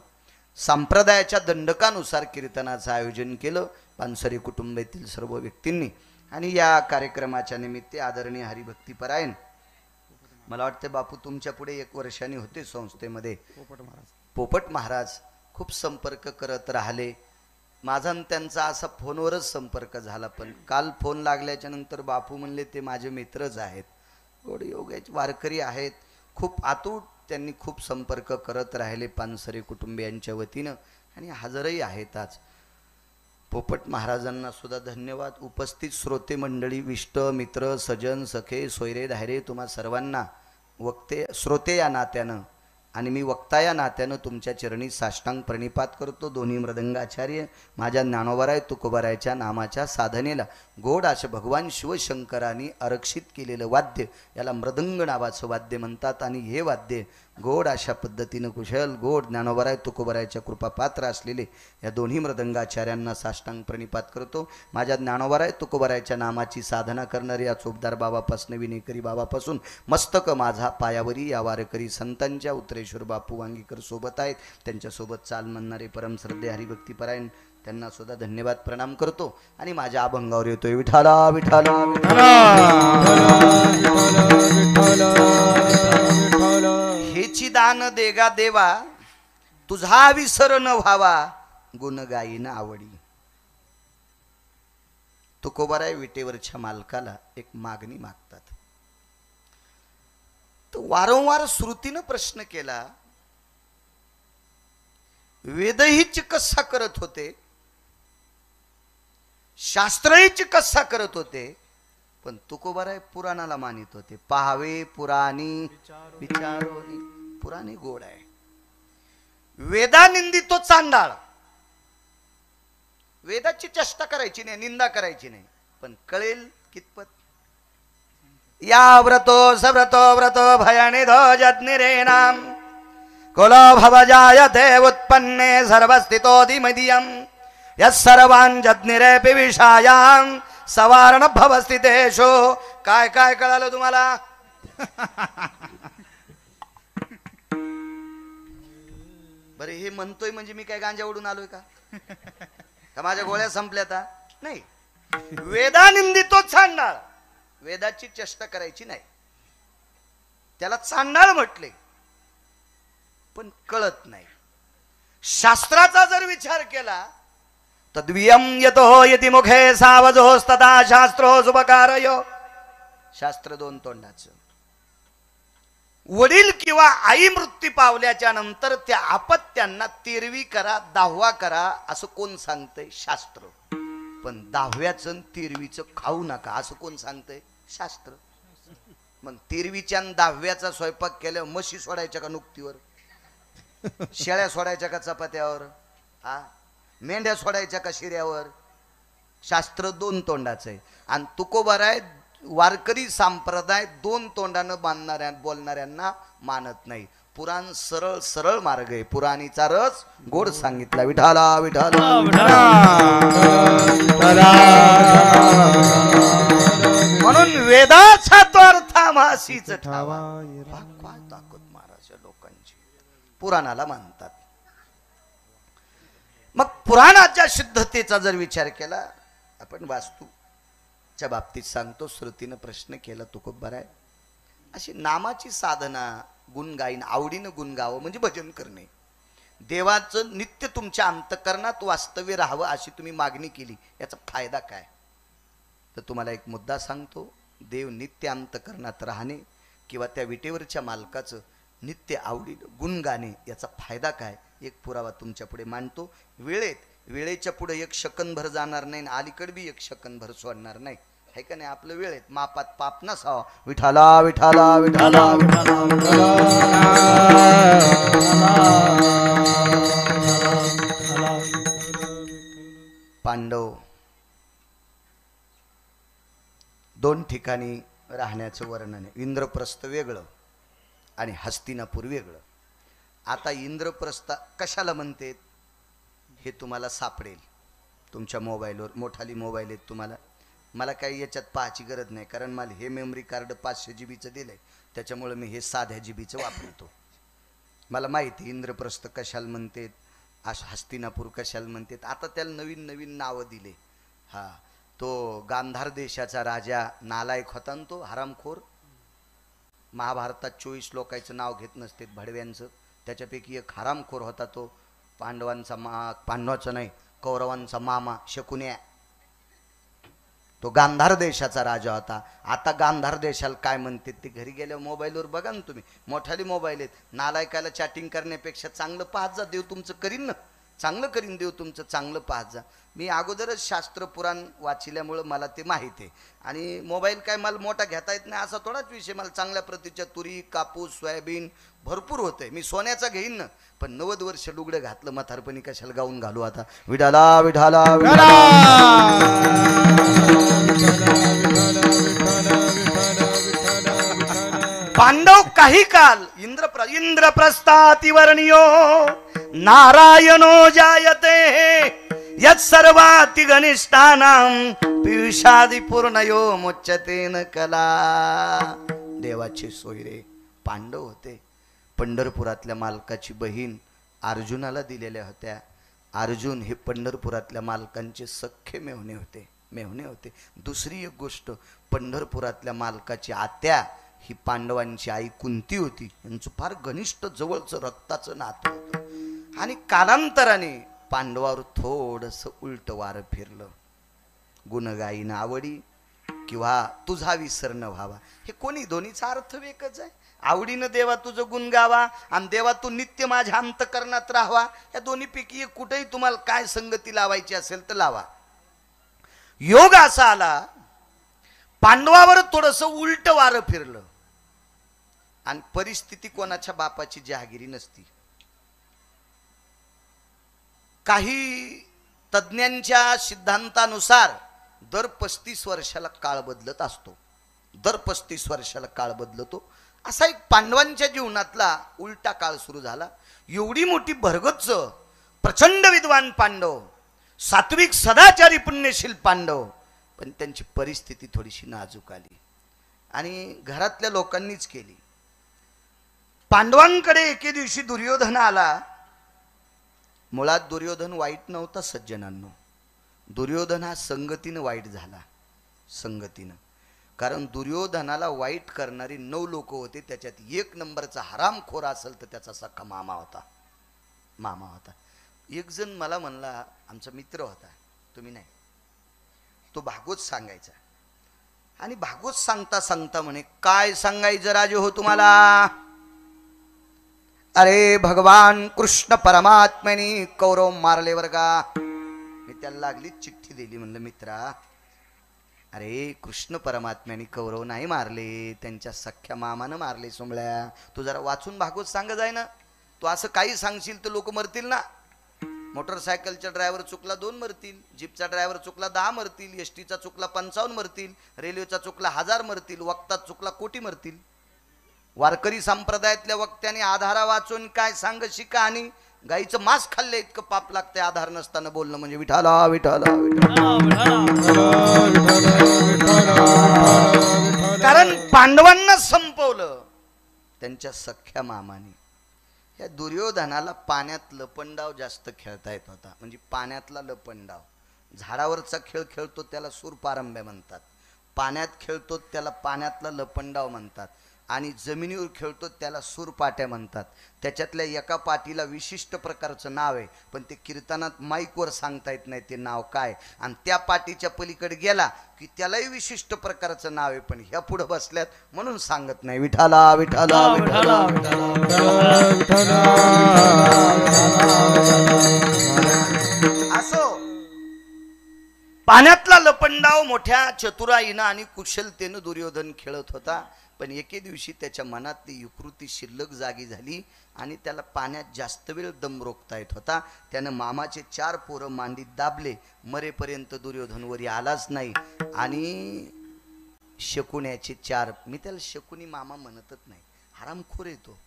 संप्रदायाच्या दंडकानुसार कीर्तनाचं आयोजन केलं पानसरे कुटुंबातील सर्व व्यक्तींनी. आणि या कार्यक्रमाच्या निमित्त आदरणीय हरिभक्तीपरायण, मला वाटते बापू तुमच्या पुढे 1 वर्षांनी होते संस्थेमध्ये, पोपट महाराज खूप संपर्क करत राहिले. माझा आणि त्यांचा असा फोनवरच संपर्क झाला. पण काल फोन लागल्याच्या नंतर बापू म्हणले ते माझे मित्रच आहेत, गोड योगाचे वारकरी आहेत. खूप आतूट त्यांनी खूप संपर्क करत राहिले पानसरे कुटुंबियांच्या वतीनं आणि हजरही आहेत. आज पोपट महाराजांना सुद्धा धन्यवाद. उपस्थित श्रोते मंडळी, विष्ट मित्र सजन सखे सोयरे धायरे तुम्हा सर्वांना वक्ते श्रोते या नात्यानं आणि मी वक्ता या नात्यानं तुमच्या चरणी साष्टांग प्रणिपात करतो. दोन्ही मृदंगाचार्य माझ्या ज्ञानोबराय तुकोबरायच्या नामाच्या साधनेला गोड असं भगवान शिवशंकरांनी आरक्षित केलेलं वाद्य, याला मृदंग नावाचं वाद्य म्हणतात. आणि हे वाद्य गोड अशा पद्धतीनं कुशल गोड ज्ञानोबराय तुकोबरायच्या कृपापात्र असलेले या दोन्ही मृदंगाचार्यांना साष्टांग प्रणिपात करतो. माझ्या ज्ञानोबराय तुकोबरायच्या नामाची साधना करणारे या चोपदार बाबापासून विनेकरी बाबापासून मस्तक माझा पायावरी या वारकरी संतांच्या उत्तरेश्वर बापू वांगीकर सोबत आहेत. त्यांच्यासोबत चाल म्हणणारे परमश्रद्धे हरिभक्तीपरायण, त्यांना सुद्धा धन्यवाद प्रणाम करतो. आणि माझ्या अभंगावर येतोय विठाला विठाला हेची दान देगा देवा तुझा विसर न व्हावा गुण गायीन आवडी. तुकोबाराय विटेवरच्या मालकाला एक मागणी मागतात. तो वारंवार श्रुतीनं प्रश्न केला, वेदही चिकित्सा करत होते, शास्त्रही चिकित्सा करत होते, पण तुकोबाराय पुराणाला मानित होते. पाहावे पुराणी विचारोनी. पुराणी गोड आहे. वेदानिंदी तो चांडाळ. वेदाची चेष्टा करायची नाही, निंदा करायची नाही, पण कळेल कितपत. या व्रतो सव्रतो व्रतो भयनिधो जज्ञिरे नाम कुलो भवजायते उत्पन्ने सर्वस्थितो धीमधियं यस्सर्वान् जज्ञिरे पिविषायां सवारण भवस्थितेषु. काय काय कळालं तुम्हाला? बरे हे म्हणतोय म्हणजे मी काय गांजा उडून आलोय का? का माझ्या गोळ्या संपल्या आता? नाही. वेदानिंदी तो चांडाळ. वेदाची चेष्टा करायची नाही, त्याला चांडाळ म्हटले, पण कळत नाही. शास्त्राचा जर विचार केला तद्वियम यतो यति मुखे सावजोस्तदा शास्त्रो सुपकारयो. शास्त्र 2 तोंडाचं. वडील किंवा आई मृत्यू पावल्याच्या नंतर त्या अपत्यांना 13वी करा 10वा करा असं कोण सांगतंय? शास्त्र. पण 10व्याचं आणि 13वीचं खाऊ नका असं कोण सांगतंय? शास्त्र. मग 13वीच्या आणि 10व्याचा स्वयंपाक केल्यावर म्हशी सोडायच्या का नुकतीवर? शेळ्या सोडायच्या का चपात्यावर? हा, मेंढ्या सोडायच्या का शिऱ्यावर? शास्त्र 2 तोंडाचं आहे. आणि तुकोबार आहे वारकरी संप्रदाय 2 तोंडानं बांधणाऱ्या बोलणाऱ्यांना मानत नाही. पुराण सरळ सरळ मार्ग आहे. पुराणीचा रस गोड सांगितला. विठाला विठाला म्हणून वेदाचा तो अर्थ मासीच ठावा. काय ताकद महाराज लोकांची पुराणाला मानतात. मग पुराणाच्या शुद्धतेचा जर विचार केला, आपण वास्तूच्या बाबतीत सांगतो, श्रुतीनं प्रश्न केला तुकोबार आहे, अशी नामाची साधना गुण गाईन आवडीनं गुण गावं म्हणजे भजन करणे. देवाचं नित्य तुमच्या अंतःकरणात वास्तव्य राहावं अशी तुम्ही मागणी केली, याचा फायदा काय? तर तुम्हाला एक मुद्दा सांगतो. देव नित्य अंतःकरणात राहणे किंवा त्या विटेवरच्या मालकाचं नित्य आवडीनं गुण गाणे याचा फायदा काय? एक पुरावा तुमच्या पुढे मांडतो. वेळेच्या पुढे 1 सेकंदभर जाणार नाही, अलीकडे बी 1 सेकंदभर सोडणार नाही, है का नाही? आपलं वेळेत मापात पाप नसावा. विठाला विठाला विठाला पांडव 2 ठिकाणी राहण्याचं वर्णन आहे. इंद्रप्रस्थ वेगळं आणि हस्तिनापूर वेगळं. आता इंद्रप्रस्थ कशाला म्हणते हे तुम्हाला सापडेल तुमच्या मोबाईलवर. मोठाली मोबाईल आहेत तुम्हाला, मला काही याच्यात पाहायची गरज नाही, कारण मला हे मेमरी कार्ड 500 GB दिलंय, त्याच्यामुळे मी हे साध्या जीबीचं वापरतो. मला माहिती इंद्रप्रस्थ कशाला म्हणतात, हस्तिनापूर कशाला म्हणतात. आता त्याला नवीन नवीन नावं दिले. हा, तो गांधार देशाचा राजा नालायक होता ना, तो हरामखोर. महाभारतात 24 लोकांचं नाव घेत नसते भडव्यांचं, त्याच्यापैकी एक हरामखोर होता तो. पांडवाचा नाही, कौरवांचा मामा शकुन्या. तो गांधार देशाचा राजा होता. आता गांधार देशाला काय म्हणते ते घरी गेल्यावर मोबाईलवर बघा ना तुम्ही. मोठाली मोबाईल आहेत. नालायकाला चॅटिंग करण्यापेक्षा चांगलं पाहत जा, देव तुमचं करीन ना, चांगलं करीन देव तुमचं, चांगलं पाहत जा. मी अगोदरच शास्त्र पुराण वाचल्यामुळं मला ते माहीत आहे. आणि मोबाईल काय मला मोठा घेता येत नाही असा थोडाच विषय. मला चांगल्या प्रतीच्या तुरी, कापूस, सोयाबीन भरपूर होते. मी सोन्याचा घेईन ना, पण 90 वर्ष लुगडं घातलं म्हातारपणी कशाला गाऊन घालू आता. विठाला विठाला पांडव काही काल इंद्रप्रस्थातिवर्णियो नारायणो जायते यत् सर्वाति घनिष्ठानां पियुषादि पूर्णयो मुच्यतेन कला. देवाचे सोयरे पांडव होते. पंढरपुरातल्या मालकाची बहीण अर्जुनाला दिलेल्या होत्या. अर्जुन हे पंढरपुरातल्या मालकांचे सख्खे मेहुणे होते. दुसरी एक गोष्ट, पंढरपुरातल्या मालकाची आत्या ही पांडवांची आई कुंती होती. यांचं फार घनिष्ठ जवळचं रक्ताचं नातं होतं. आणि कालांतराने पांडवावर थोडंसं उलट वारं फिरलं. गुणगायीनं आवडी किंवा तुझा विसर न व्हावा, हे कोणी दोन्हीचा अर्थ एकच आहे. आवडीनं देवा तुझं गुण गावा आणि देवा तू नित्य माझ्या अंतःकरणात राहावा, या दोन्हीपैकी एक कुठेही तुम्हाला काय संगती लावायची असेल तर लावा. योग असा आला, पांडवावर थोडंसं उलट वारं फिरलं. आणि परिस्थिती कोणाच्या बापाची जहागिरी नसती. काही तज्ञांच्या सिद्धांतानुसार दर 35 वर्षाला काळ बदलत असतो. दर 35 वर्षाला काळ बदलतो. असा एक पांडवांच्या जीवनातला उलटा काळ सुरू झाला. एवढी मोठी भरगच्च प्रचंड विद्वान पांडव, सात्विक सदाचारी पुण्यशील पांडव, पण त्यांची परिस्थिती थोडीशी नाजूक आली आणि घरातल्या लोकांनीच केली. पांडवांकडे एके दिवशी दुर्योधन आला. मुळात दुर्योधन वाईट नव्हता सज्जनांनो. दुर्योधन हा संगतीनं वाईट झाला, संगतीनं. कारण दुर्योधनाला वाईट करणारी 9 लोक होते. त्याच्यात 1 नंबरचा हरामखोर असेल तर त्याचा सख्खा मामा होता. एक जण मला म्हणला, आमचा मित्र होता, तुम्ही नाही, तो भागवत सांगायचा. आणि भागवत सांगता सांगता म्हणे, काय सांगायचं राजे हो तुम्हाला, अरे भगवान कृष्ण परमात्म्याने कौरव मारले वर्गा. मी त्याला लागली चिठ्ठी दिली, म्हणलं मित्रा, अरे कृष्ण परमात्म्याने कौरव नाही मारले, त्यांच्या सख्या मामानं मारले. सोमळ्या, तू जरा वाचून भागवत सांग जाय ना. तू असं काही सांगशील तर लोक मरतील ना. मोटरसायकलचा ड्रायव्हर चुकला 2 मरतील, जीपचा ड्रायव्हर चुकला 10 मरतील, एसटीचा चुकला 55 मरतील, रेल्वेचा चुकला 1000 मरतील, वक्तात चुकला कोटी मरतील. वारकरी संप्रदायातल्या वक्त्याने आधारा वाचून काय सांग शिका, आणि गाईचं मांस खाल्ले इतकं पाप लागते आधार नसताना बोलणं म्हणजे. विठाला विठाला कारण पांडवांना संपवलं त्यांच्या सख्या मामाने. या दुर्योधनाला पाण्यात लपंडाव जास्त खेळता येत होता, म्हणजे पाण्यातला लपंडाव. झाडावरचा खेळ खेळतो त्याला सूरपारंब्या म्हणतात, पाण्यात खेळतो त्याला पाण्यातला लपंडाव म्हणतात, आणि जमिनीवर खेळतो त्याला सूरपाट्या म्हणतात. त्याच्यातल्या एका पाटीला विशिष्ट प्रकारचं नाव आहे, पण ते कीर्तनात माईकवर सांगता येत नाही ते नाव काय. आणि त्या पाटीच्या पलीकडे गेला की त्यालाही विशिष्ट प्रकारचं नाव आहे, पण ह्या पुढे बसल्यात म्हणून सांगत नाही. विठाला विठाला विठाला असो. पाण्यातला लपंडाव मोठ्या चतुराईनं आणि कुशलतेनं दुर्योधन खेळत होता. पण एके दिवशी त्याच्या मनातली युकृती शिल्लक जागी झाली आणि त्याला पाण्यात जास्त वेळ दम रोखता येत होता. त्यानं मामाचे 4 पोरं मांडीत दाबले, मरेपर्यंत दुर्योधन वरी आलाच नाही. आणि शकुन्याचे 4, मी त्याला शकुनी मामा म्हणतच नाही, हरामखोर येतो.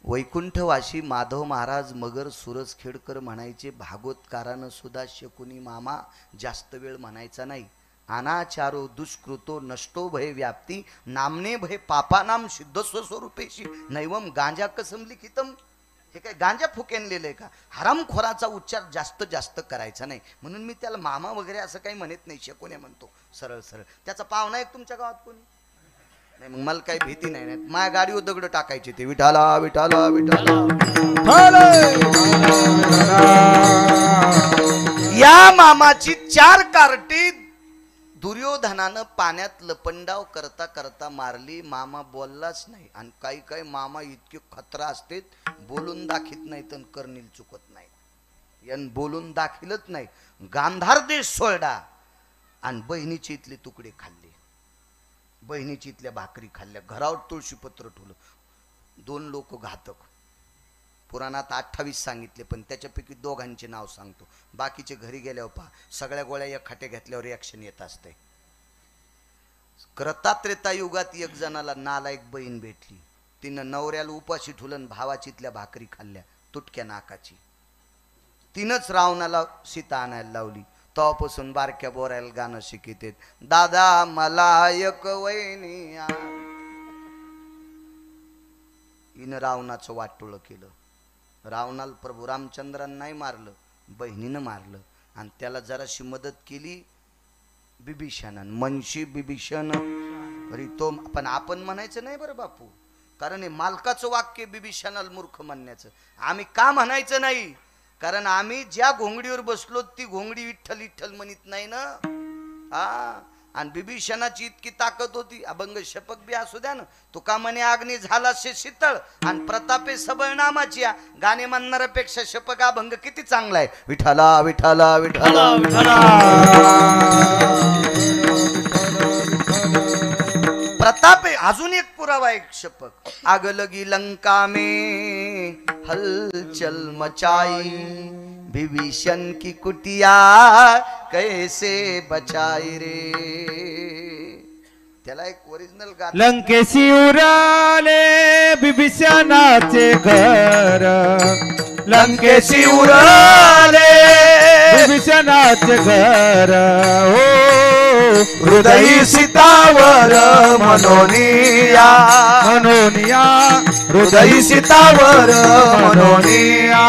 वैकुंठवासी माधव महाराज मगर सुरजखेडकर म्हणायचे, भागवतकारानं सुद्धा शकुनी मामा जास्त वेळ म्हणायचा नाही. अनाचारो दुष्कृतो नष्टो भय व्याप्ती नामने भय पापानाम सिद्धस्व स्वरूपेशी नैवम गांजा कसम लिखितम. हे काय गांजा फुकेनलेलं आहे का? हरामखोराचा उच्चार जास्त करायचा नाही. म्हणून मी त्याला मामा वगैरे असं काही म्हणत नाही, शकुने म्हणतो सरळ सरळ. त्याचा पाहुणा एक तुमच्या गावात कोणी नाही, मग मला काही भीती नाही. नाही माझ्या गाडीवर दगड टाकायचे ते. विठाला विठाला विठाला. या मामाची 4 कार्टी दुर्योधनानं पाण्यात लपंडाव करता करता मारली. मामा बोललाच नाही. आणि काही काही मामा इतके खतरा असते, बोलून दाखीत नाही तर कर्णील चुकत नाही. यान बोलून दाखिलच नाही. गांधार देश सोडा आणि बहिणीचे इथले तुकडे खाल्ले, बहिणीची इथल्या भाकरी खाल्ल्या, घरावर तुळशीपत्र ठेवलं. 2 लोक घातक. पुराणात 28 सांगितले, पण त्याच्यापैकी 2घांचे नाव सांगतो. बाकीचे घरी गेल्यावर पहा, सगळ्या गोळ्या एक खाटे घेतल्यावर रिॲक्शन येत असते. कृतात्रेता युगात एक जणाला नालायक बहीण भेटली. तिनं नवऱ्याला उपाशी ठुलन, भावाचीतल्या भाकरी खाल्ल्या तुटक्या नाकाची. तिनंच रावणाला सीता आणायला लावली. तेव्हापासून बारक्या बोरायला गाणं शिकितेत, दादा मला एक वहिनी. हिनं रावणाचं वाटोळं केलं. रावणाला प्रभू रामचंद्रांना नाही मारलं, बहिणीनं मारलं. आणि त्याला जराशी मदत केली बिभीषणानं. मनशी बिभीषण तो, पण आपण म्हणायचं नाही बरं बापू, कारण हे मालकाचं वाक्य बिभीषणाला मूर्ख म्हणण्याचं. आम्ही का म्हणायचं नाही? कारण आम्ही ज्या घोंगडीवर बसलो ती घोंगडी विठ्ठल विठ्ठल म्हणत नाही ना. आणि बिभीषणाची इतकी ताकद होती, अभंग शपक बी असू द्या ना, तुका म्हणे अग्नी झाला शे शीतळ आणि प्रतापे सबळ नामाची. गाणे म्हणणाऱ्यापेक्षा शपक अभंग किती चांगला आहे. विठाला विठाला विठाला विठाला. प्रतापे अजून एक पुरावा, एक शपक. आग लगी लंका में हलचल मचाई, विभीषण की कुटिया कैसे बचाई रे. त्याला एक ओरिजिनल गाणं. लंकेशी उराले बिभीषणाचे घर, लंकेशी उराले बिभीषणाचे घर. हो हृदयी सीतावर मनोनिया, मनोनिया हृदयी सीतावर मनोनिया.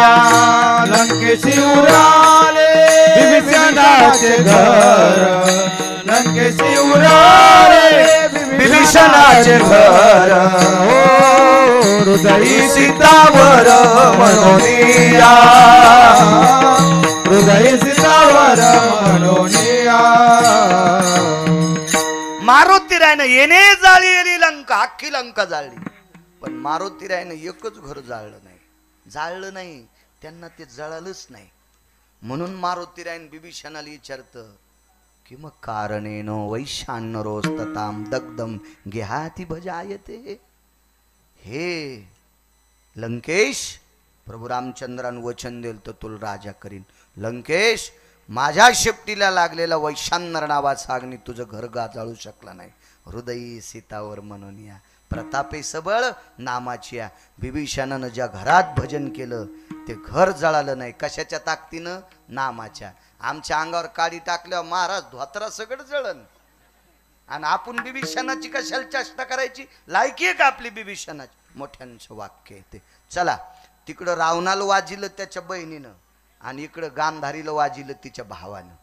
लंकेशी उराले बिभीषणाचे घर, लंकेशी उराले विभीषणाचे घर. हृदयी सीतावर मनोनिया, हृदयी सीतावर मनोनिया. मारुती रायनं येणे जाळी येली लंका, अख्खी लंका जाळली. पण मारुतीरायनं एकच घर जाळलं नाही त्यांना ते जळालंच नाही. म्हणून मारुतीरायन बिभीषणाला विचारतं की मग कारणेन वैशान्यरोस्तताम दग्धम गेहाती भजायते. हे लंकेश, प्रभू रामचंद्रान वचन दिलं तर तुला राजा करीन. लंकेश, माझ्या शेपटीला लागलेला वैशान्यर नावाचा अग्नी तुझं घर जाळू शकला नाही. हृदयी सीतावर म्हणून या प्रतापे सबळ नामाची या. बिभीषणानं ज्या घरात भजन केलं ते घर जळालं नाही. कशाच्या ताकदीनं? नामाच्या. आमच्या अंगावर काडी टाकल्यावर महाराज धोत्रा सगळं जळन, आणि आपण बिभीषणाची कशाला चेष्टा करायची? लायकी आहे का आपली बिभीषणाची? मोठ्यांचं वाक्य आहे ते. चला, तिकडं रावणाला वाजिलं त्याच्या बहिणीनं, आणि इकडं गांधारीला वाजिलं तिच्या भावानं.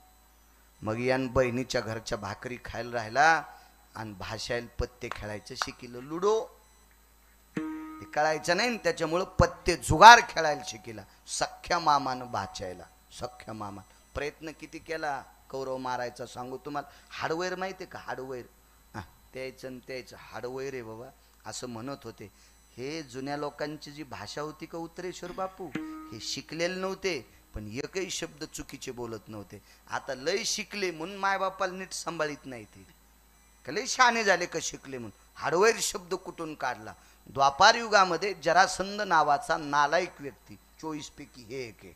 मग यान बहिणीच्या घरच्या भाकरी खायला राहिला आणि भाषायला पत्ते खेळायचं शिकिलं. लुडो ते कळायचं नाही, त्याच्यामुळं पत्ते जुगार खेळायला शिकिला. सख्या मामानं भाच्यायला, सख्या मामा प्रयत्न किती केला कौरव मारायचा सांगू तुम्हाला. हाडवैर माहिती आहे का? हाडवैर त्याचं हाडवैर आहे बाबा असं म्हणत होते. हे जुन्या लोकांची जी भाषा होती का उत्तरेश्वर बापू, हे शिकलेले नव्हते पण एकही शब्द चुकीचे बोलत नव्हते. आता लय शिकले म्हणून मायबापाला नीट सांभाळीत नाही ते, का लय शहाणे झाले का शिकले म्हणून. हाडवैर शब्द कुठून काढला? द्वापार युगामध्ये जरासंध नावाचा नालायक व्यक्ती 24 पैकी हे एक आहे.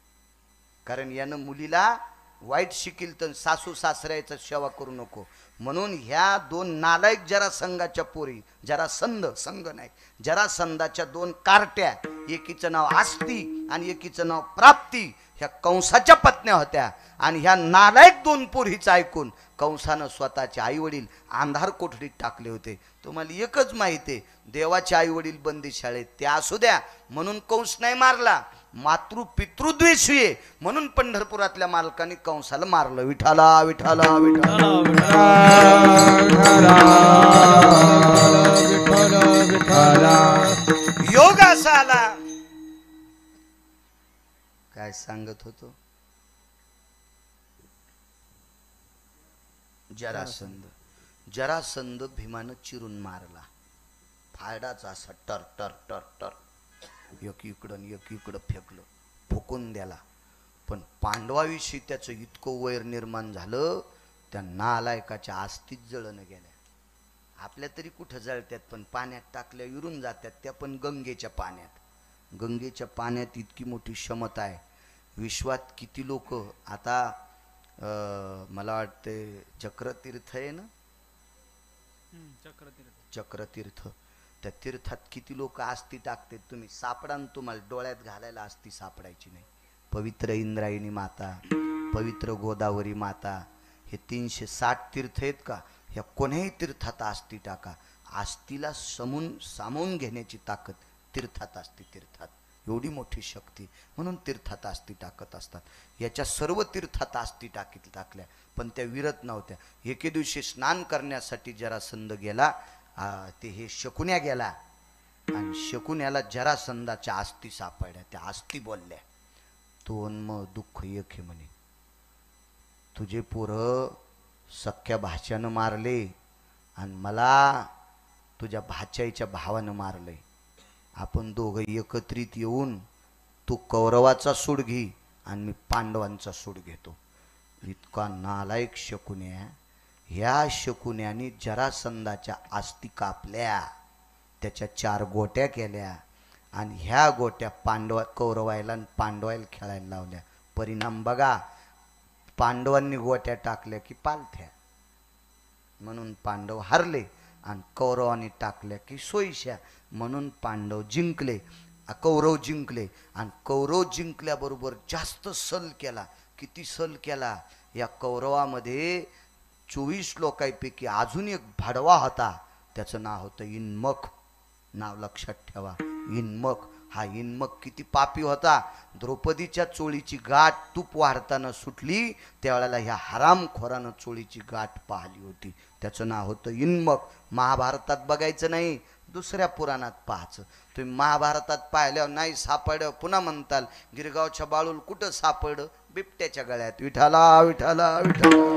कारण यानं मुलीला वाईट शिकील तर सासू सासऱ्याचा सेवा करू नको म्हणून ह्या दोन नालायक जरासंघाच्या पोरी, जरासंध संघ नाही, जरासंधाच्या दोन कार्ट्या, एकीचं नाव आस्ती आणि एकीचं नाव प्राप्ती, ह्या कंसाच्या पत्न्या होत्या. आणि ह्या नालायक दोन पोरीचं ऐकून कंसानं स्वतःचे आई वडील अंधार कोठडीत टाकले होते. तुम्हाला एकच माहिती आहे, देवाचे आई वडील बंदीशाळेत ते असू द्या म्हणून कंस नाही मारला. मातृ पितृद्वेषी आहे म्हणून पंढरपुरातल्या मालकाने कंसाला मारलं. विठाला विठाला विठाला योग असा आला. काय सांगत होतो? जरासंध भीमानं चिरून मारला. फायडाचा असा टर टर टर टर, एक इकडं फेकलं, फुकून द्याला. पण पांडवाविषयी त्याचं इतकं वैर निर्माण झालं, त्या नालायकाच्या आस्तीत जळणं गेल्या. आपल्या तरी कुठं जळत्यात, पण पाण्यात टाकल्या विरून जात्यात, त्या पण गंगेच्या पाण्यात. गंगेच्या पाण्यात इतकी मोठी क्षमता आहे. विश्वात किती लोक, आता मला वाटते चक्रतीर्थ आहे ना, चक्रतीर्थ, त्या तीर्थात किती लोक आस्ती टाकते. तुम्ही सापडा, तुम्हाला डोळ्यात घालायला आस्ती सापडायची नाही. पवित्र इंद्रायणी माता, पवित्र गोदावरी माता, हे 360 तीर्थ आहेत का, ह्या कोण्याही तीर्थात आस्ती टाका, आस्तीला सामावून घेण्याची ताकद तीर्थात असते. तीर्थात एवढी मोठी शक्ती, म्हणून तीर्थात आस्ती टाकत असतात. याच्या सर्व तीर्थात आस्ती टाकल्या, पण त्या विरत नव्हत्या. एके दिवशी स्नान करण्यासाठी जरासंध गेला, ते हे शकुन्या गेला, आणि शकुन्याला जरासंधाच्या आस्ती सापडल्या. त्या आस्ती बोलल्या, तो मग दुःख एक हे म्हणे, तुझे पोरं सख्या भाच्यानं मारले आणि मला तुझ्या भाच्याच्या भावानं मारले. आपण दोघं एकत्रित येऊन तू कौरवाचा सूड घे आणि मी पांडवांचा सूड घेतो. इतका नालायक शकुन्या. ह्या शकुन्याने जरासंधाच्या आस्ती कापल्या, त्याच्या 4 गोट्या केल्या, आणि ह्या गोट्या कौरवायला आणि पांडवायला खेळायला लावल्या. परिणाम बघा, पांडवांनी गोट्या टाकल्या की पालथ्या, म्हणून पांडव हारले, आणि कौरवांनी टाकल्या की सोयीशा, म्हणून पांडव जिंकले, कौरव जिंकले. आणि कौरव जिंकल्याबरोबर जास्त सल केला. किती सल केला? या कौरवामध्ये 24 लोकांपैकी अजून एक भाडवा होता, त्याचं नाव होतं इन्मक. नाव लक्षात ठेवा, इन्मक. हा इन्मक किती पापी होता. द्रौपदीच्या चोळीची गाठ तूप वाढताना सुटली, त्यावेळेला ह्या हरामखोरानं चोळीची गाठ पाहिली होती. त्याचं नाव होतं इन्मक. महाभारतात बघायचं नाही, दुसऱ्या पुराणात पाहायचं. तुम्ही महाभारतात पाहिल्यावर नाही सापडलं, पुन्हा म्हणताल गिरगावच्या बाळूल कुठं सापडलं? बिबट्याच्या गळ्यात. विठाला विठाला विठाला.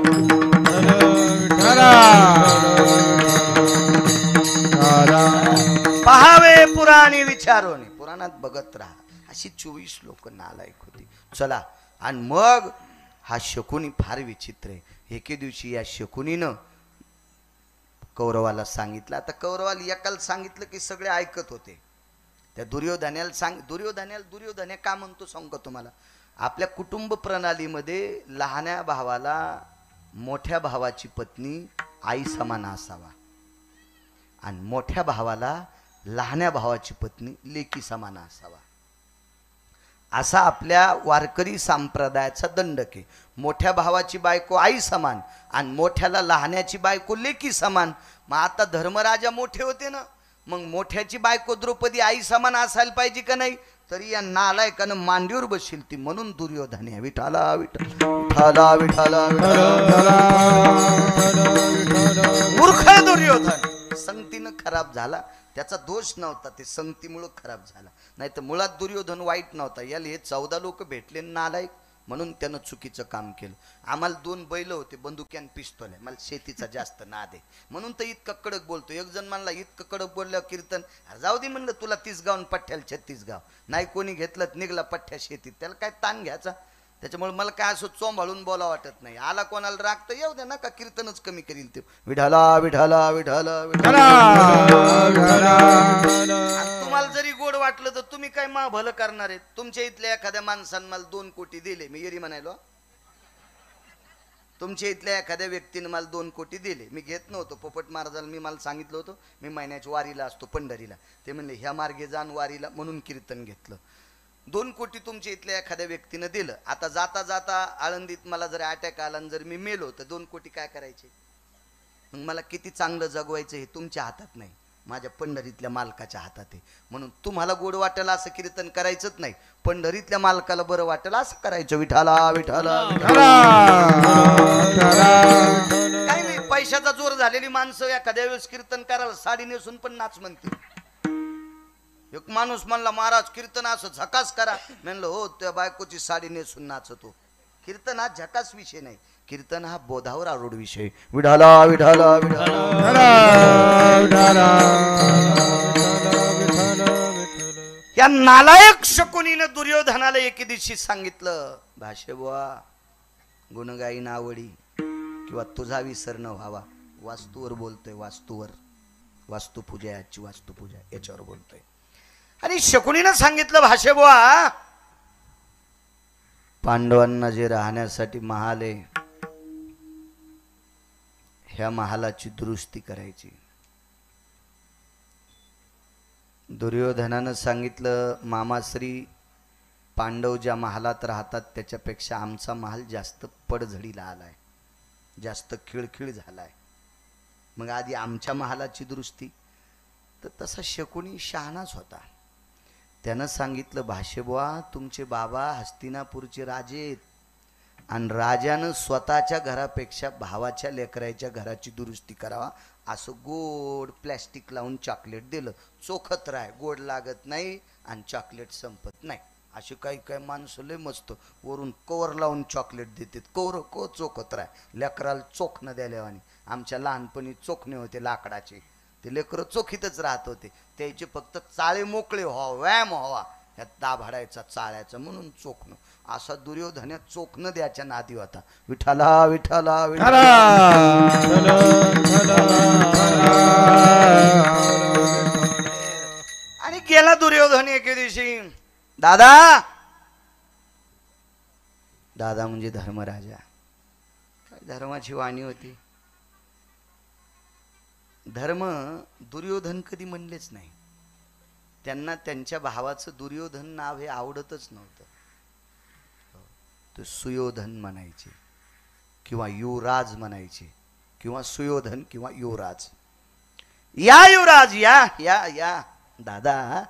पहावे पुराण आणि विचारोनी पुराणात बघत राहा. अशी 24 लोक नालायक होती. चला, आणि मग हा शकुनी फार विचित्र आहे. एके दिवशी या शकुनीनं कौरवाला सांगितलं. आता कौरवाला एकाला सांगितलं की सगळे ऐकत होते. त्या दुर्योधन्या का म्हणतो सांगू तुम्हाला. आपल्या कुटुंब प्रणालीमध्ये लहान्या भावाला मोठ्या भावाची पत्नी आई समान असावा आणि मोठ्या भावाला लहान्या भावाची पत्नी लेकी समान असावा, असा आपल्या वारकरी संप्रदायाचा दंडक आहे. मोठ्या भावाची बायको आई समान आणि मोठ्याला लहान्याची बायको लेकी समान. मग आता धर्मराजा मोठे होते ना, मग मोठ्याची बायको द्रौपदी आई समान असायला पाहिजे का नाही. तरी या नालायकानं मांडीवर बसशील ती. म्हणून दुर्योधन विठाला विठाला विठाला मूर्ख आहे दुर्योधन. संगतीनं खराब झाला, त्याचा दोष नव्हता, ते संगतीमुळं खराब झाला. नाही तर मुळात दुर्योधन वाईट नव्हता. याला हे 14 लोक भेटले नालायक, म्हणून त्यानं चुकीचं काम केलं. आम्हाला 2 बैल होते, बंदुक्यान पिस्तोल आहे. मला शेतीचा जास्त नाद आहे, म्हणून तर इतकं कडक बोलतो. एक जण म्हणला इतकं कडक बोलल्यावर कीर्तन, जाऊ दे म्हणलं, तुला 30 गाव पठ्ठ्याला 36 गाव नाही. कोणी घेतलं निघला पठ्ठ्या शेतीत, त्याला काय ताण घ्यायचा. त्याच्यामुळे मला काय असं चोंबाळून बोला वाटत नाही. आला कोणाला राग तर येऊ द्या ना, का कीर्तनच कमी करील ते. विठाला विठाला विठाला विठाला. तुम्हाला जरी गोड वाटलं तर तुम्ही काय मा भलं करणार आहे. तुमच्या इथल्या एखाद्या माणसानं मला 2 कोटी दिले, मी येरी म्हणायलो. तुमच्या इथल्या एखाद्या व्यक्तीने मला 2 कोटी दिले, मी घेत नव्हतो. पोपट महाराजाला मी मला सांगितलं होतं, मी महिन्याच्या वारीला असतो पंढरीला. ते म्हणले ह्या मार्गे जाण वारीला, म्हणून कीर्तन घेतलं. 2 कोटी तुमच्या इथल्या एखाद्या व्यक्तीनं दिलं. आता जाता जाता आळंदीत मला जर अटॅक आला आणि जर मी मेलो तर 2 कोटी काय करायचे. मग मला किती चांगलं जगवायचं हे तुमच्या हातात नाही, माझ्या पंढरीतल्या मालकाच्या हातात आहे. म्हणून तुम्हाला गोड वाटेल असं कीर्तन करायचंच नाही, पंढरीतल्या मालकाला बरं वाटेल असं करायचं. विठाला विठाला. काही नाही, पैशाचा जोर झालेली माणसं एखाद्या वेळेस कीर्तन करायला साडी नेसून पण नाच म्हणते. एक माणूस म्हणला महाराज कीर्तन असं झकास करा. म्हणलं हो, त्या बायकोची साडी नेसून नाचतो. कीर्तन हा झकास विषय नाही, कीर्तन हा बोधावर आरूढ विषय. विठाला विठाला विठाला. या नालायक शकुनीनं दुर्योधनाला एके दिवशी सांगितलं, भाषे बुवा गुणगाई नावडी किंवा तुझा विसर न व्हावा. वास्तूवर बोलतोय, वास्तूवर. वास्तुपूजा, आजची वास्तुपूजा याच्यावर बोलतोय. आणि शकुनीनं सांगितलं, भाषे बुवा पांडवांना जे राहण्यासाठी महाल आहे, ह्या महालाची दुरुस्ती करायची. दुर्योधनानं सांगितलं, मामाश्री पांडव ज्या महालात राहतात त्याच्यापेक्षा आमचा महाल जास्त पडझडीला आलाय, जास्त खिळखिळ झालाय. मग आधी आमच्या महालाची दुरुस्ती. तर तसा शकुनी शहाणाच होता. त्यानं सांगितलं, भाषेबुवा तुमचे बाबा हस्तिनापूरचे राजे आहेत आणि राजानं स्वतःच्या घरापेक्षा भावाच्या लेकराच्या घराची दुरुस्ती करावा असं गोड प्लॅस्टिक लावून चॉकलेट दिलं. चोखत राह, गोड लागत नाही आणि चॉकलेट संपत नाही. असे काही काही माणसं लय मस्त वरून कवर लावून चॉकलेट देतात. कवर चोखत राह, लेकराला चोख न द्याल्यावानी. आमच्या लहानपणी चोखणे होते लाकडाचे, ते लेकरं चोखीतच राहत होते. त्याचे फक्त चाळे मोकळे व्हावा, व्यायाम व्हावा, ह्या दाभाडायचा चाळ्याचा, म्हणून चोखणं. असा दुर्योधन चोखणं द्यायच्या नादी होता. विठाला विठाला विठाला. आणि गेला दुर्योधन एके दिवशी. दादा, दादा म्हणजे धर्मराजा. काय धर्माची वाणी होती. धर्म दुर्योधन कधी म्हणलेच नाही. त्यांना त्यांच्या भावाचं दुर्योधन नाव हे आवडतच नव्हतं. तो सुयोधन म्हणायचे किंवा युवराज म्हणायचे, किंवा सुयोधन किंवा युवराज. या युवराज या या या. दादा,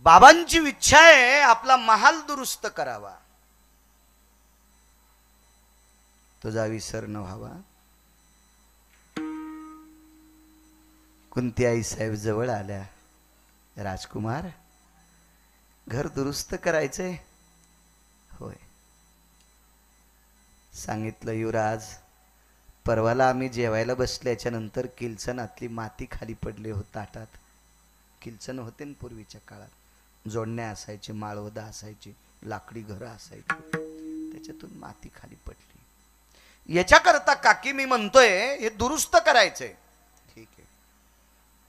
बाबांची इच्छा आहे आपला महाल दुरुस्त करावा, तुझा विसर न व्हावा. कुंती आई साहेब जवळ आल्या. राजकुमार, घर दुरुस्त करायचंय? होय. सांगितलं, युवराज परवाला आम्ही जेवायला बसल्याच्या नंतर किलसनातली माती खाली पडली हो ताटात. किलचण होते ना पूर्वीच्या काळात, जोडण्या असायचे, माळवदा असायची, लाकडी घरं असायची, त्याच्यातून माती खाली पडली. याच्याकरता काकी मी म्हणतोय हे दुरुस्त करायचंय. ठीक आहे,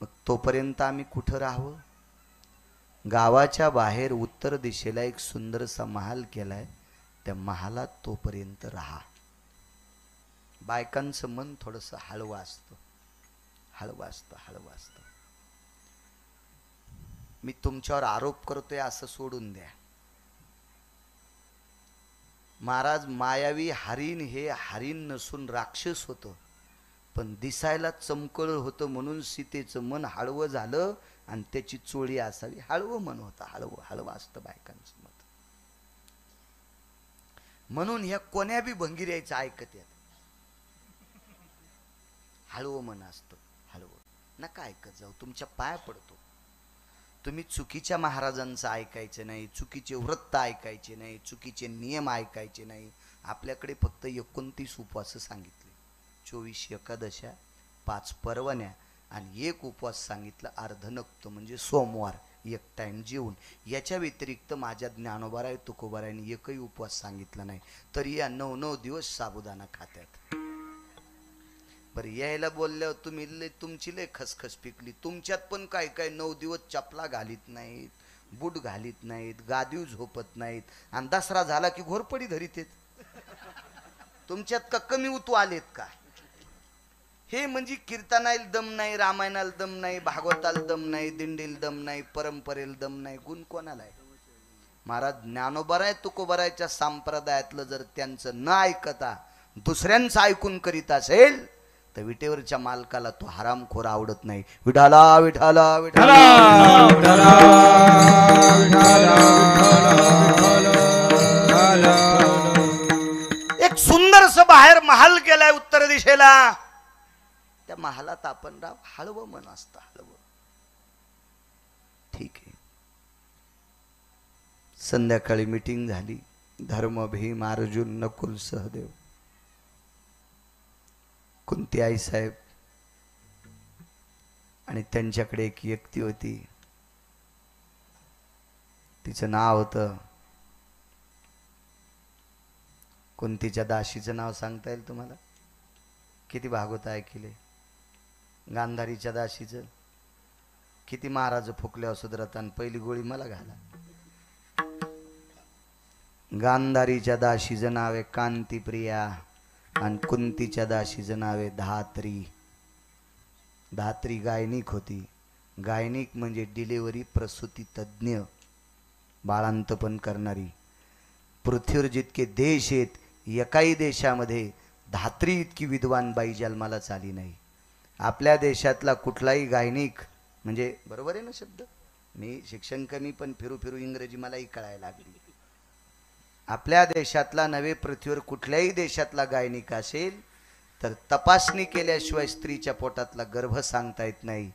मग तोपर्यंत आम्ही कुठं राहावं? गावाच्या बाहेर उत्तर दिशेला एक सुंदरसा महाल केलाय, त्या महालात तोपर्यंत राहा. बायकांचं मन थोडंसं हळवं असतं, हळवं असतं, हळवं असतं. मी तुमच्यावर आरोप करतोय असं सोडून द्या. महाराज मायावी हरीण हे हरीण नसून राक्षस होतं, पण दिसायला चमकळ होतं म्हणून सीतेचं मन हळवं झालं आणि त्याची चोळी असावी. हळवं मन होतं, हळवं हळवं असतं बायकांचं मत. म्हणून ह्या कोण्या बी भंगिऱ्याचं ऐकत येत. हळवं मन असतं, हळवं. नका ऐकत जाऊ, तुमच्या पाया पडतो. तुम्ही चुकीच्या महाराजांचं ऐकायचं नाही, चुकीचे वृत्त ऐकायचे नाही, चुकीचे नियम ऐकायचे नाही. आपल्याकडे फक्त 29 उपवास सांगितले, 24 एकादशा, 5 परवण्या आणि 1 उपवास सांगितला अर्धनक्त म्हणजे सोमवार, 1 टाइम जेवून. याच्या व्यतिरिक्त माझ्या ज्ञानोबाराय तुकोबारायने एकही उपवास सांगितला नाही, तरी या 9 दिवस साबुदाणा खात्यात. बरं, यायला बोलल्यावर तुमची लय खसखस पिकली. तुमच्यात पण काय काय 9 दिवस चपला घालीत नाहीत, बूट घालीत नाहीत, गादीव झोपत नाहीत, आणि दसरा झाला की घोरपडी धरीत आहेत. तुमच्यात का कमी उतू आलेत का? हे म्हणजे कीर्तनाला दम नाही, रामायणाला दम नाही, भागवताला दम नाही, दिंडीला दम नाही, परंपरेला दम नाही. गुण कोणाला आहे? महाराज ज्ञानोबाराय तुकोबारायच्या संप्रदायातलं जर त्यांचं न ऐकता दुसऱ्यांचं ऐकून करीत असेल तर विटेवरच्या मालकाला तो हरामखोर आवडत नाही. विठाला विठाला विठाला विठाला विठाला विठाला. एक सुंदरस बाहेर महाल केलाय उत्तर दिशेला, त्या महालात आपण राव. हळवं मन असतं, हळवं. ठीक आहे. संध्याकाळी मीटिंग झाली. धर्म, भीम, अर्जुन, नकुल, सहदेव, कुंती आई साहेब आणि त्यांच्याकडे एक व्यक्ती होती, तिचं नाव होतं, कुंतीच्या दाशीचं नाव सांगता येईल तुम्हाला? किती भागवत ऐकले? गांधारीच्या दाशीचं किती महाराज फुकल्या सुधरत आणि पहिली गोळी मला घाला. गांधारीच्या दाशीचं नाव आहे कांतीप्रिया आणि कुंतीच्या दाशीचं नाव आहे धात्री. धात्री गायनिक होती. गायनिक म्हणजे डिलिव्हरी प्रसूती तज्ञ, बाळांतपण करणारी. पृथ्वीवर जितके देश आहेत, एकाही देशामध्ये धात्री इतकी विद्वान बाई जन्माला आली नाही. आपल्या देशातला कुठलाही गायनिक म्हणजे, बरोबर आहे ना शब्द? मी शिक्षण कमी पण फिरू फिरू इंग्रजी मलाही कळायला लागली. आपल्या देशातला नव्हे, पृथ्वीवर कुठल्याही देशातला गायनिक असेल तर तपासणी केल्याशिवाय स्त्रीच्या पोटातला गर्भ सांगता येत नाही.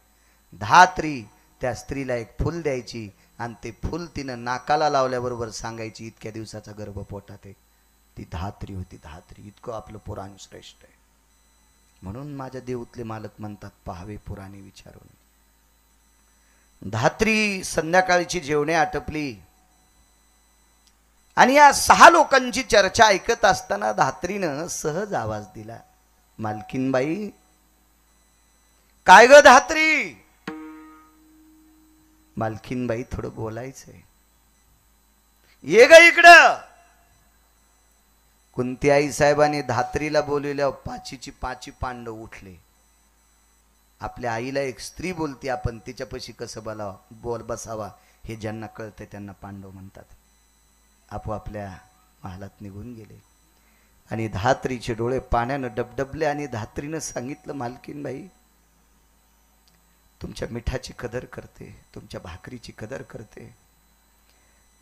धात्री त्या स्त्रीला एक फुल द्यायची आणि ते फुल तिनं नाकाला लावल्याबरोबर सांगायची इतक्या दिवसाचा गर्भ पोटात आहे. ती धात्री होती, धात्री. इतकं आपलं पुराण श्रेष्ठ आहे. म्हणून माझ्या देऊतले मालक म्हणतात पहावे पुराणे विचारून. धात्री संध्याकाळची जेवणे आटपली आणि या 6 लोकांची चर्चा ऐकत असताना धात्रीनं सहज आवाज दिला, मालकीनबाई. काय ग धात्री? मालकीनबाई थोडं बोलायचंय, ये ग इकडं. कुंती आई साहेबांनी धात्रीला बोलवल्यावर 5ची 5 पांडव उठले. आपल्या आईला एक स्त्री बोलते, आपण तिच्यापाशी कसं बोल बसावा हे ज्यांना कळतं त्यांना पांडव म्हणतात. आपोआपल्या महालात निघून गेले आणि धात्रीचे डोळे पाण्यानं डबडबले आणि धात्रीनं सांगितलं, मालकीनबाई, तुमच्या मिठाची कदर करते, तुमच्या भाकरीची कदर करते.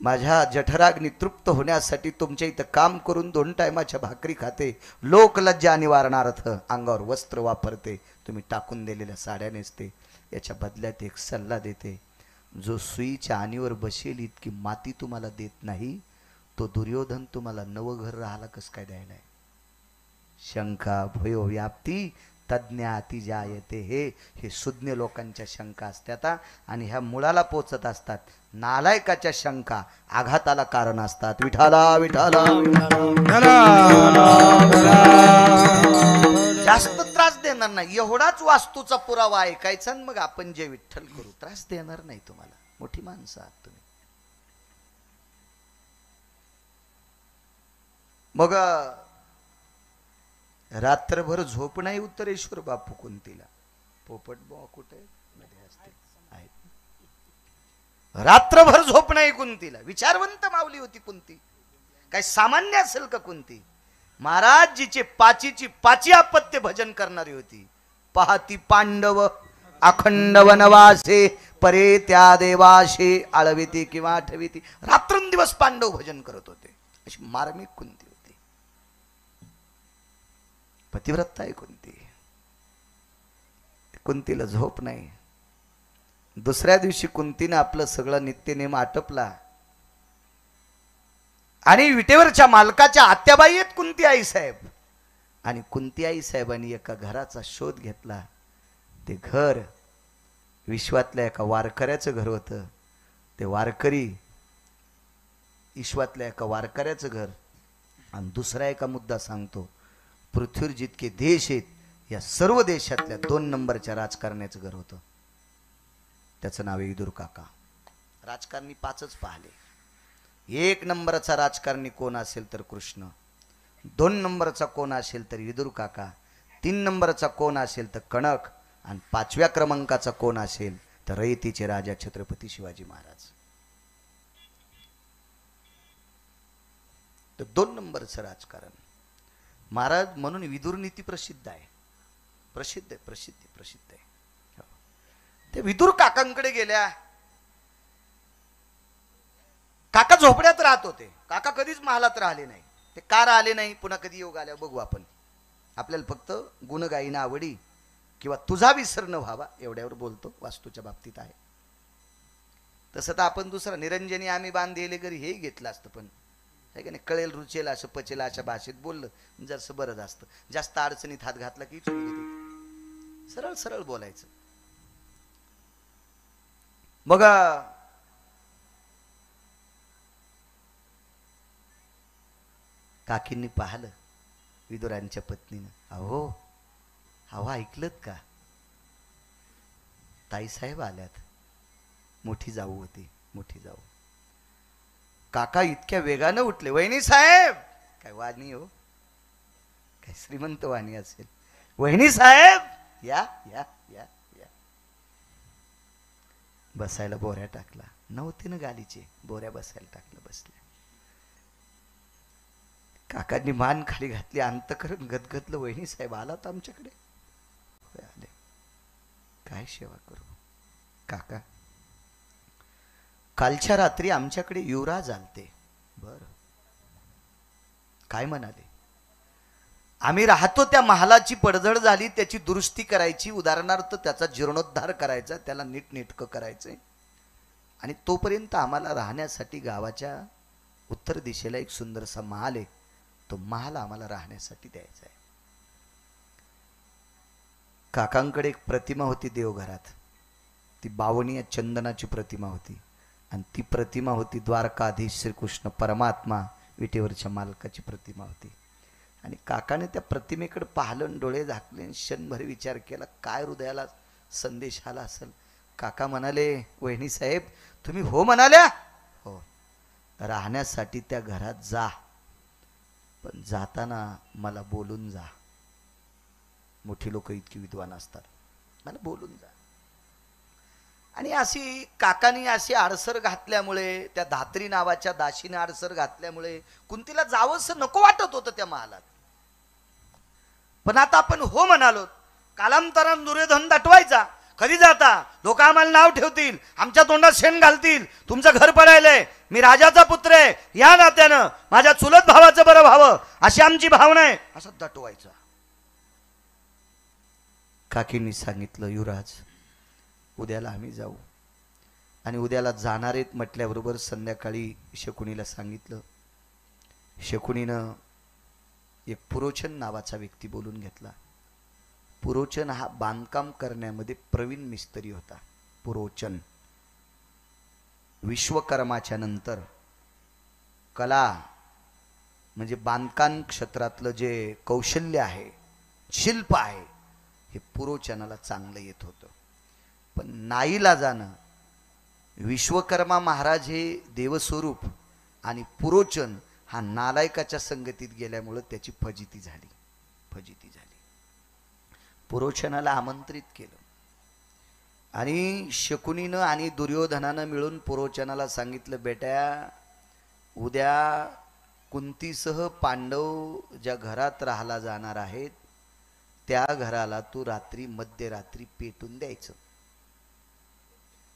माझ्या जठराग्नी तृप्त होण्यासाठी तुमच्या इथं काम करून 2 टायमाच्या भाकरी खाते. लोकलज्जा निवारणार्थ अंगावर वस्त्र वापरते. तुम्ही टाकून दिलेल्या साड्या नेसते. याच्या बदल्यात एक सल्ला देते. जो सुईच्या आणीवर बसेल इतकी माती तुम्हाला देत नाही, तो दुर्योधन तुम्हाला 9 घर राहायला कसं काय द्यायला आहे? शंका, भयो, व्याप्ती तज्ज्ञाति जायते हे सुज्ञ लोकांच्या शंका असतात आणि ह्या मुळाला पोचत असतात. नालायकाच्या शंका आघाताला कारण असतात. विठाला विठाला जास्त त्रास देणार नाही एवढाच वास्तूचा पुरावा ऐकायचा आणि मग आपण जे विठ्ठल करू. त्रास देणार नाही तुम्हाला. मोठी माणसं आहात तुम्ही. मग रात्रभर झोप नाही उत्तरेश्वर बापू कुंतीला. पोपट बुवा कुठे मध्ये असते आहेत. रात्रभर झोप नाही कुंतीला. विचारवंत माऊली होती कुंती. काय सामान्य असेल का कुंती? महाराज जीचे पाची अपत्य भजन करणारी होती. पाहती पांडव अखंड वनवासे परे त्या देवाशे आळविती किंवा आठविती. रात्रंदिवस पांडव भजन करत होते. अशी मार्मिक कुंती होती. पतिव्रता आहे कुंती. कुंतीला झोप नाही. दुसऱ्या दिवशी कुंतीने आपलं सगळं नित्यनेम आटपला आणि विटेवरच्या मालकाच्या आत्याबाई आहेत कुंती आई साहेब. आणि कुंती आई साहेबांनी एका घराचा शोध घेतला. ते घर विश्वातल्या एका वारकऱ्याचं घर होतं. ते वारकरी ईश्वातल्या एका वारकऱ्याचं घर. आणि दुसरा एका मुद्दा सांगतो. पृथ्वीवर जितके देश आहेत या सर्व देशातल्या 2 नंबरच्या राजकारण्याचं घर होतं. त्याचं नाव आहे विदुर काका. राजकारणी 5च पाहिले. 1 नंबरचा राजकारणी कोण असेल तर कृष्ण, 2 नंबरचा कोण असेल तर विदुर काका, 3 नंबरचा कोण असेल तर कणक आणि 5व्या क्रमांकाचा कोण असेल तर रयतीचे राजा छत्रपती शिवाजी महाराज. तर 2 नंबरचं राजकारण. महाराज म्हणून विदुर नीती प्रसिद्ध आहे. प्रसिद्ध आहे. ते विदुर काकांकडे गेल्या. काका झोपड्यात राहत होते. काका कधीच महालात राहिले नाही. ते का राहिले नाही पुन्हा कधी योग आल्या बघू आपण. आपल्याला फक्त गुणगायीना आवडी किंवा तुझा विसर न व्हावा एवढ्यावर बोलतो. वास्तूच्या बाबतीत आहे तसं तर आपण दुसरा निरंजनी आम्ही बांधलेले घरी हे घेतलं असतं. पण आहे का नाही, कळेल रुचेल असं पचेल अशा भाषेत बोललं जसं बरं असतं. जास्त अडचणीत हात घातला की सरळ सरळ बोलायचं. मग काकींनी पाहिलं विदुरांच्या पत्नीनं. अहो ऐकलत का, ताईसाहेब आल्यात. मोठी जाऊ होती. मोठी जाऊ. काका इतक्या वेगानं उठले. वहिनी साहेब. काय वाणी हो, काय श्रीमंत वाणी असेल. वहिनी साहेब या या या या. बसायला बोऱ्या टाकला. नव्हते ना गालीचे. बोऱ्या बसायला टाकलं. बसले. काकांनी मान खाली घातली. अंतकरण गदगदलं. वहिनी साहेब आलात आमच्याकडे? आले. काय सेवा करू काका? कालच्या रात्री आमच्याकडे युवराज आलते. बर काय म्हणाले? आम्ही राहतो त्या महालाची पडझड झाली, त्याची दुरुस्ती करायची. उदाहरणार्थ त्याचा जीर्णोद्धार करायचा, त्याला नीटनेटकं करायचंय. आणि तोपर्यंत आम्हाला राहण्यासाठी गावाच्या उत्तर दिशेला एक सुंदरसा महाल आहे. तो महाल आम्हाला राहण्यासाठी द्यायचा आहे. काकांकडे एक प्रतिमा होती देवघरात. ती 52 चंदनाची प्रतिमा होती. आणि ती प्रतिमा होती द्वारकाधीश श्रीकृष्ण परमात्मा विटेवरच्या मालकाची प्रतिमा होती. आणि काकाने त्या प्रतिमेकडे पाहिलं, डोळे झाकले, क्षणभर विचार केला. काय हृदयाला संदेश आला असेल. काका म्हणाले, वहिनी साहेब तुम्ही हो म्हणाल्या? हो. राहण्यासाठी त्या घरात जा, पण जाताना मला बोलून जा. मोठी लोक इतकी विद्वान असतात. मला बोलून जा. आणि अशी काकानी अशी आडसर घातल्यामुळे, त्या धात्री नावाच्या दाशीने आडसर घातल्यामुळे कुंतीला जावंसं नको वाटत होतं त्या महालात. पण आता आपण हो म्हणालो. कालांतरानं दुर्योधन दटवायचा. कधी जाता, लोक आम्हाला नाव ठेवतील, आमच्या तोंडात शेण घालतील, तुमचं घर पडायलंय, मी राजाचा पुत्र आहे, या नात्यानं माझ्या चुलत भावाचं बरं व्हावं अशी आमची भावना आहे, असं दटवायचं. काकींनी सांगितलं, युवराज उद्याला आम्ही जाऊ. आणि उद्याला जाणार आहेत म्हटल्याबरोबर संध्याकाळी शकुनीला सांगितलं. शकुनीनं एक पुरोचन नावाचा व्यक्ती बोलून घेतला. पुरोचन हा बांधकाम करण्यामध्ये प्रवीण मिस्त्री होता. पुरोचन विश्वकर्माच्या नंतर कला म्हणजे बांधकाम क्षेत्रातलं जे कौशल्य आहे, शिल्प आहे, हे पुरोचनाला चांगलं येत होतं. पण नाईलाजानं विश्वकर्मा महाराज हे देवस्वरूप आणि पुरोचन हा नालायकाच्या संगतीत गेल्यामुळं त्याची फजिती झाली. पुरोचनाला आमंत्रित केलं आणि शकुनीनं आणि दुर्योधनानं मिळून पुरोचनाला सांगितलं, बेटा उद्या कुंतीसह पांडव ज्या घरात राहायला जाणार आहेत त्या घराला तू रात्री मध्यरात्री पेटून द्यायचं.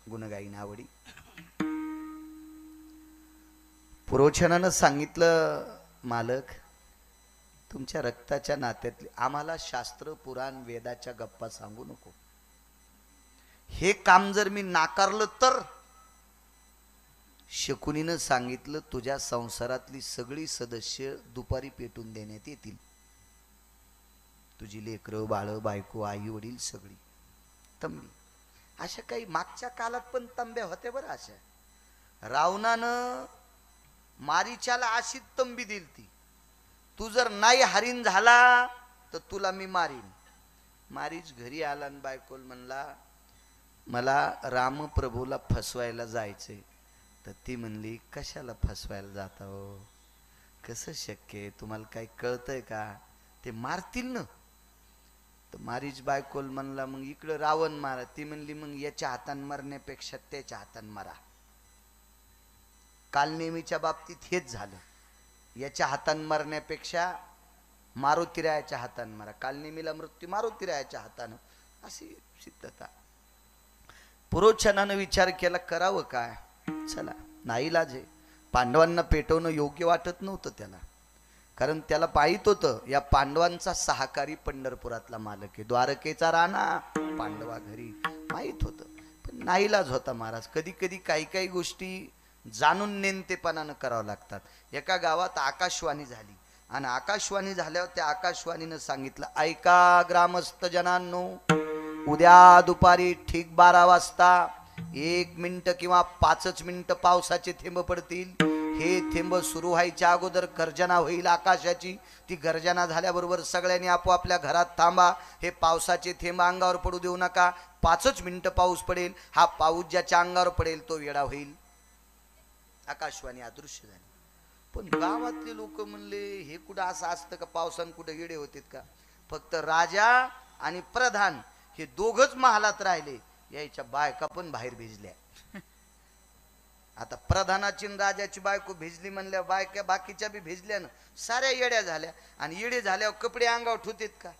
गुणगायी आवडी. पुरोचनानं सांगितलं, मालक तुमच्या रक्ताच्या नात्यातले आम्हाला शास्त्र पुराण वेदाच्या गप्पा सांगू नको. हे काम जर मी नाकारलं तर शकुनीनं सांगितलं, तुझ्या संसारातली सगळी सदस्य दुपारी पेटून देण्यात येतील. तुझी लेकरं बाळ बायको आई वडील सगळी तंबी. अशा काही मागच्या काळात पण तंब्या होत्या बरं. अशा रावणानं मारीच्याला अशी तंबी दिलती, तू जर नाही हरीण झाला तर तुला मी मारीन. मारीच घरी आला आणि बायकोल म्हणला, मला रामप्रभूला फसवायला जायचंय. तर ती म्हणली, कशाला फसवायला जाता हो, कसं शक्य आहे, तुम्हाला काही कळतंय का, ते मारतील ना. तर मारीच बायकोल म्हणला, मग इकडं रावण मारा. ती म्हणली, मग याच्या हातान मारण्यापेक्षा त्याच्या हातान मारा. काल नेहमीच्या बाबतीत हेच झालं, याच्या हातान मारण्यापेक्षा मारुतीरायाच्या हातान मारा. काल नेहमीला मृत्यू मारुतीरायाच्या हातानं, अशी सिद्धता. पुरोचनानं विचार केला, करावं काय, चला नाईलाज आहे. पांडवांना पेटवणं योग्य वाटत नव्हतं त्याला, कारण त्याला पाहित होतं या पांडवांचा सहकारी पंढरपुरातला मालक आहे, द्वारकेचा राणा पांडवा घरी, माहित होतं. पण नाईलाज होता महाराज. कधी कधी काही काही गोष्टी जाणून नेमतेपणानं करावं लागतात. एका गावात आकाशवाणी झाली आणि आकाशवाणी झाल्यावर त्या आकाशवाणीनं सांगितलं, ऐका ग्रामस्थ जनांनो, उद्या दुपारी ठीक 12 वाजता 1 मिनिट किंवा 5 मिनिट पावसाचे थेंब पडतील. हे थेंब सुरू व्हायच्या अगोदर गर्जना होईल आकाशाची. ती गर्जना झाल्याबरोबर सगळ्यांनी आपोआपल्या घरात थांबा. हे पावसाचे थेंब अंगावर पडू देऊ नका. 5 मिनिट पाऊस पडेल. हा पाऊस ज्याच्या अंगावर पडेल तो वेडा होईल. आकाशवाणी अदृश्य झाली. पण गावातले लोक म्हणले, हे कुठं असं असतं का, पावसान कुठं येडे होते का. फक्त राजा आणि प्रधान हे दोघच महालात राहिले, यायच्या बायका पण बाहेर भिजल्या. आता प्रधानाची राजाची बायको भिजली म्हणल्या, बायका बाकीच्या बी भिजल्या ना, साऱ्या येड्या झाल्या. आणि येडे झाल्यावर कपडे अंगावर ठेवतेत का,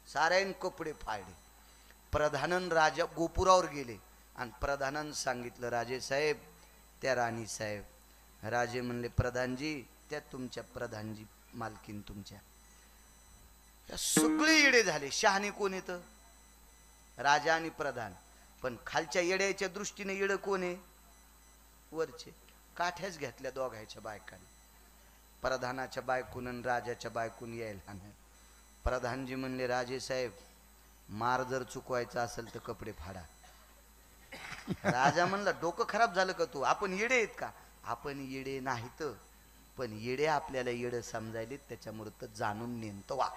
साऱ्याने कपडे फाडले. प्रधानन राजा गोपुरावर गेले आणि प्रधानानं सांगितलं, राजे साहेब त्या राणी साहेब. राजे म्हणले, प्रधानजी त्या तुमच्या प्रधानजी मालकीन तुमच्या. सगळे येडे झाले. शहाणे कोण येतं, राजा आणि प्रधान. पण खालच्या येड्याच्या दृष्टीने येडं कोण आहे, वरचे. काठ्याच घेतल्या दोघायच्या बायकांनी. प्रधानाच्या बायकून आणि राजाच्या बायकून यायला नाही. प्रधानजी म्हणले, राजे साहेब मार जर चुकवायचा असेल तर कपडे फाडा. राजा म्हणला, डोकं खराब झालं का तू, आपण येडे आहेत का. आपण येडे नाहीत, पण येडे आपल्याला येडं समजायले, त्याच्यामुळे तर जाणून नेमतं वा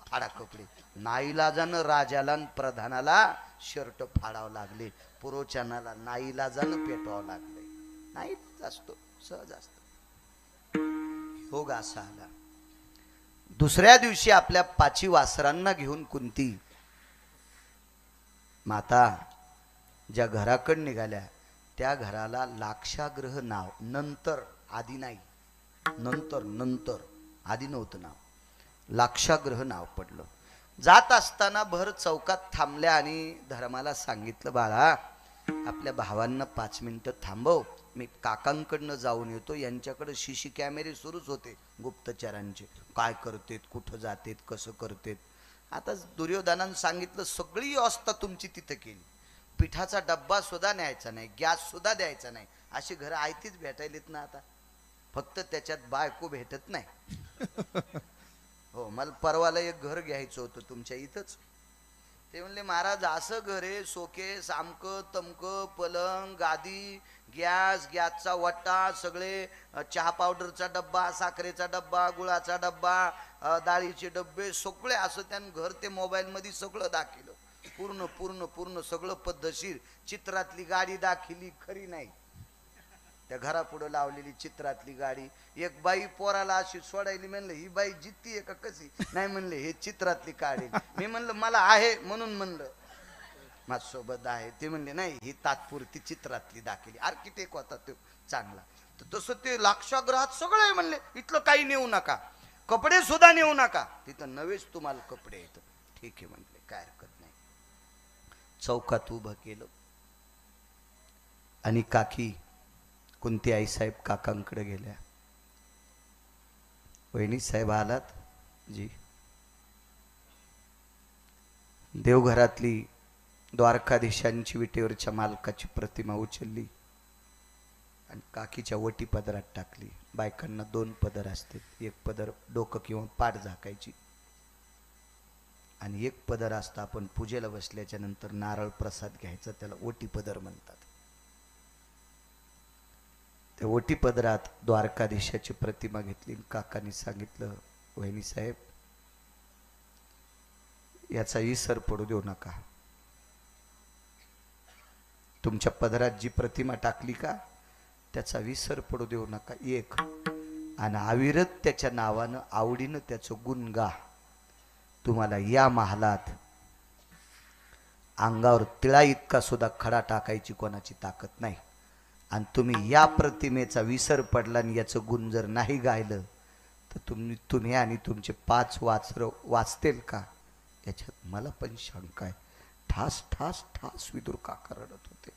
फाडा कपडे. नाईलाजानं राजाला आणि प्रधानाला शर्ट फाडावं लागले. पुरोचनाला नाईलाजानं पेटवावं लागले. नाईलाज असतो, सहज असतो. योग असा आला. दुसऱ्या दिवशी आपल्या 5 वासरांना घेऊन कुंती माता ज्या घराकडे निघाल्या त्या घराला लाक्षागृह नाव. नंतर, आधी नाही, नंतर आधी नव्हतं नाव. लाक्षागृह नाव पडलं. जात असताना भर चौकात थांबल्या आणि धर्माला सांगितलं, बाळा आपल्या भावांना 5 मिनिटं थांबव, मी काकांकडनं जाऊन येतो. यांच्याकडे शिशी कॅमेरे सुरूच होते गुप्तचरांचे, काय करतेत, कुठं जातेत, कसं करतेत. आता दुर्योधनानं सांगितलं, सगळी अवस्था तुमची तिथं केली, पिठाचा डब्बा सुद्धा न्यायचा नाही, गॅस सुद्धा द्यायचा नाही. अशी घरं आयतीच भेटायलीत ना आता, फक्त त्याच्यात बायको भेटत नाही. हो, मला परवाला एक घर घ्यायचं होतं तुमच्या इथंच. ते म्हणले महाराज असं घर आहे, सोके सामक तमक, पलंग गादी, गॅसचा वट्टा, सगळे चहा पावडरचा डब्बा, साखरेचा डब्बा, गुळाचा डब्बा, डाळीचे डब्बे, सगळे असं त्यानं घर ते मोबाईल मध्ये सगळं दाखवलं. पूर्ण पूर्ण पूर्ण सगळं पद्धतशीर. चित्रातली गाडी दाखिली, खरी नाही. त्या घरापुढं लावलेली चित्रातली गाडी. एक बाई पोराला अशी सोडायली, म्हणलं ही बाई जित्ती आहे का कशी? नाही म्हणले हे चित्रातली काढेल. मी म्हणलं मला आहे म्हणून म्हणलं माझ्यासोबत आहे. ते म्हणले नाही ही तात्पुरती चित्रातली दाखवली. आर्किटेक्ट होता तो चांगला. तर तसं ते लाक्षागृहात सगळं आहे म्हणले. इथलं काही नेऊ नका, कपडे सुद्धा नेऊ नका, तिथं नवेच तुम्हाला कपडे येत. ठीक आहे म्हणले, काय हरकत नाही. चौकात उभं केलं आणि काकी कुंती आई साहेब काकांकडे गेल्या. वहिनी साहेब आलात जी. देवघरातली द्वारकाधीशांची विटेवरच्या मालकाची प्रतिमा उचलली आणि काकीच्या वटी पदरात टाकली. बायकांना 2 पदर असते, एक पदर डोकं किंवा पाठ झाकायची आणि एक पदर असता आपण पूजेला बसल्याच्या नंतर नारळ प्रसाद घ्यायचा, त्याला ओटी पदर म्हणतात. त्या ओटी पदरात द्वारकाधीशाची प्रतिमा घेतली. काकांनी सांगितलं वहिनी साहेब याचा इसर पडू देऊ नका. तुमच्या पदरात जी प्रतिमा टाकली का त्याचा विसर पडू देऊ नका. एक आणि अविरत त्याच्या नावानं आवडीनं त्याचं गुण गा. तुम्हाला या महालात अंगावर तिळा इतका सुद्धा खडा टाकायची कोणाची ताकद नाही. आणि तुम्ही या प्रतिमेचा विसर पडला आणि याचं गुण जर नाही गायलं तर तुम्ही आणि तुमचे 5 वासरं वाचतील का याच्यात मला पण शंका आहे. ठास ठास ठास विदुर काका रडत होते.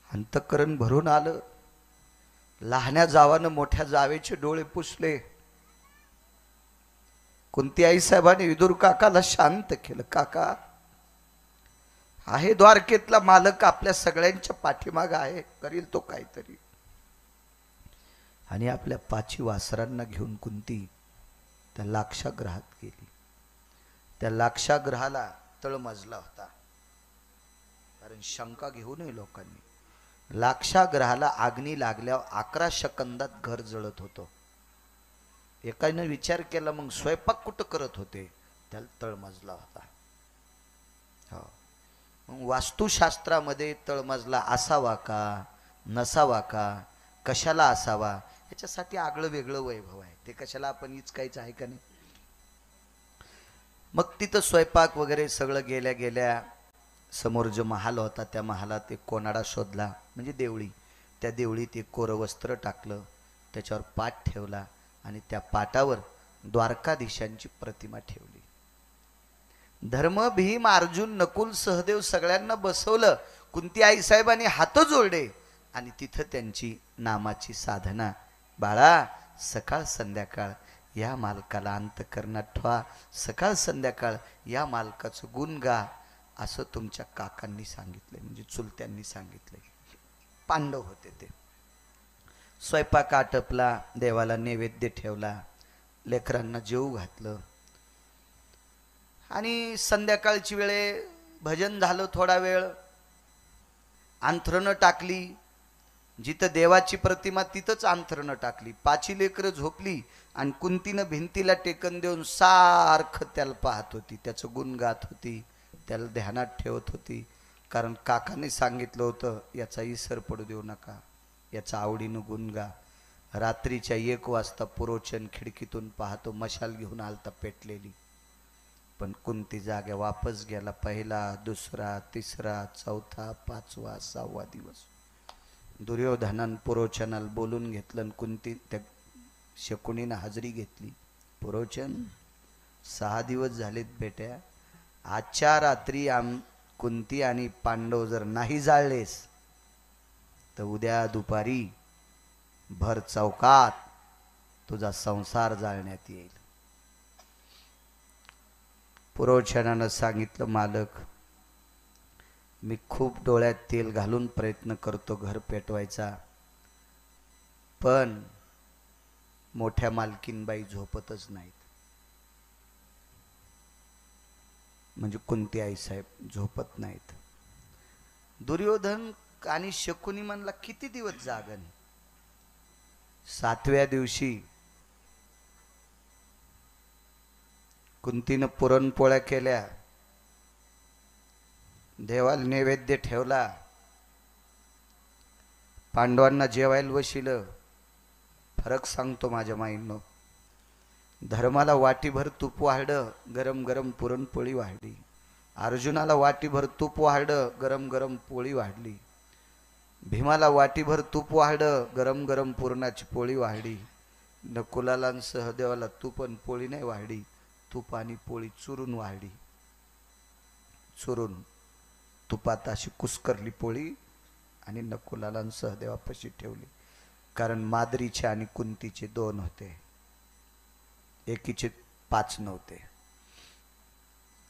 अंतःकरण भरून आलं. लहान्या जावानं मोठ्या जावेचे डोळे पुसले. कुंती आई साहेबांनी विदुर काकाला शांत केलं. काका आहे द्वारकेतला मालक, आपल्या सगळ्यांच्या पाठीमाग आहे, करील तो काहीतरी. आणि आपल्या 5 वासरांना घेऊन कुंती त्या लाक्षागृहात गेली. त्या लाक्षागृहाला तळमजला होता, कारण शंका घेऊ नये लोकांनी. लाक्षागृहाला अग्नी लागल्यावर 11 सेकंदात घर जळत होतं. एकाने विचार केला मग स्वयंपाक कुठं करत होते, त्याला तळमजला होता. हो, मग वास्तुशास्त्रामध्ये तळमजला असावा का नसावा का, कशाला असावा, याच्यासाठी आगळं वेगळं वैभव आहे. ते कशाला आपण इचकायचं आहे का नाही. मग तिथं स्वयंपाक वगैरे सगळं गेल्या गेल्या समोर जो महाल होता त्या महालात एक कोनाडा शोधला, म्हणजे देवळी. त्या देवळीत एक कोरं वस्त्र टाकलं, त्याच्यावर पाट ठेवला आणि त्या पाटावर द्वारकाधीशांची प्रतिमा ठेवली. धर्म भीम अर्जुन नकुल सहदेव सगळ्यांना बसवलं. कुंती आई साहेबांनी हात जोडले आणि तिथं त्यांची नामाची साधना. बाळा सकाळ संध्याकाळ या मालकाला अंतःकरणात ठेवा, सकाळ संध्याकाळ या मालकाचं गुण गा, असं तुमच्या काकांनी सांगितलंय, म्हणजे चुलत्यांनी सांगितलंय. पांडव होते ते. स्वयंपाक आटपला, देवाला नैवेद्य ठेवला, लेकरांना जेवू घातलं आणि संध्याकाळची वेळे भजन झालं. थोडा वेळ अंथरणं टाकली. जिथं देवाची प्रतिमा तिथंच अंथरणं टाकली. 5 लेकरं झोपली आणि कुंतीनं भिंतीला टेकन देऊन सारखं त्याला पाहत होती, त्याचं गुण गात होती, त्याला ध्यानात ठेवत होती. कारण काकाने सांगितलं होतं याचा इसर पडू देऊ नका, याचा आवडीनं गुण गा. रात्रीच्या 1 वाजता पुरोचन खिडकीतून पाहतो मशाल घेऊन आलता पेटलेली, पण कुंती जाग्या वापस गेला. पहिला, दुसरा, तिसरा, चौथा, 5वा, 6वा दिवस दुर्योधनान पुरोचनाला बोलून घेतलं आणि कुंती त्या शकुनीनं हजेरी घेतली. पुरोचन 6 दिवस झालेत बेट्या, आजच्या रात्री कुंती आणि पांडव जर नाही जाळलेस तर उद्या दुपारी भर चौकात तुझा संसार जाळण्यात येईल. पुरोचनानं सांगितलं मालक मी खूप डोळ्यात तेल घालून प्रयत्न करतो घर पेटवायचा, पण मोठ्या मालकीनबाई झोपतच नाहीत. म्हणजे कुंती आईसाहेब झोपत नाहीत. दुर्योधन आणि शकुनी म्हणला किती दिवस जागन. 7व्या दिवशी कुंतीनं पुरणपोळ्या केल्या, देवाला नैवेद्य ठेवला, पांडवांना जेवायला बशिलं. फरक सांगतो माझ्या माईंनो. धर्माला वाटीभर तूप वाढलं, गरम गरम पुरणपोळी वाढली. अर्जुनाला वाटीभर तूप वाढलं, गरम गरम पोळी वाढली. भीमाला वाटीभर तूप वाढलं, गरम गरम पुरणाची पोळी वाढली. नकुलाला आणि सहदेवाला तूप आणि पोळी नाही वाढली, तूप आणि पोळी चुरून वाढली. चुरून तुपात अशी कुस्करली पोळी आणि नकुलाला आणि सहदेवापाशी ठेवली. कारण माद्रीचे आणि कुंतीचे 2 होते, एकीचे 5 नव्हते.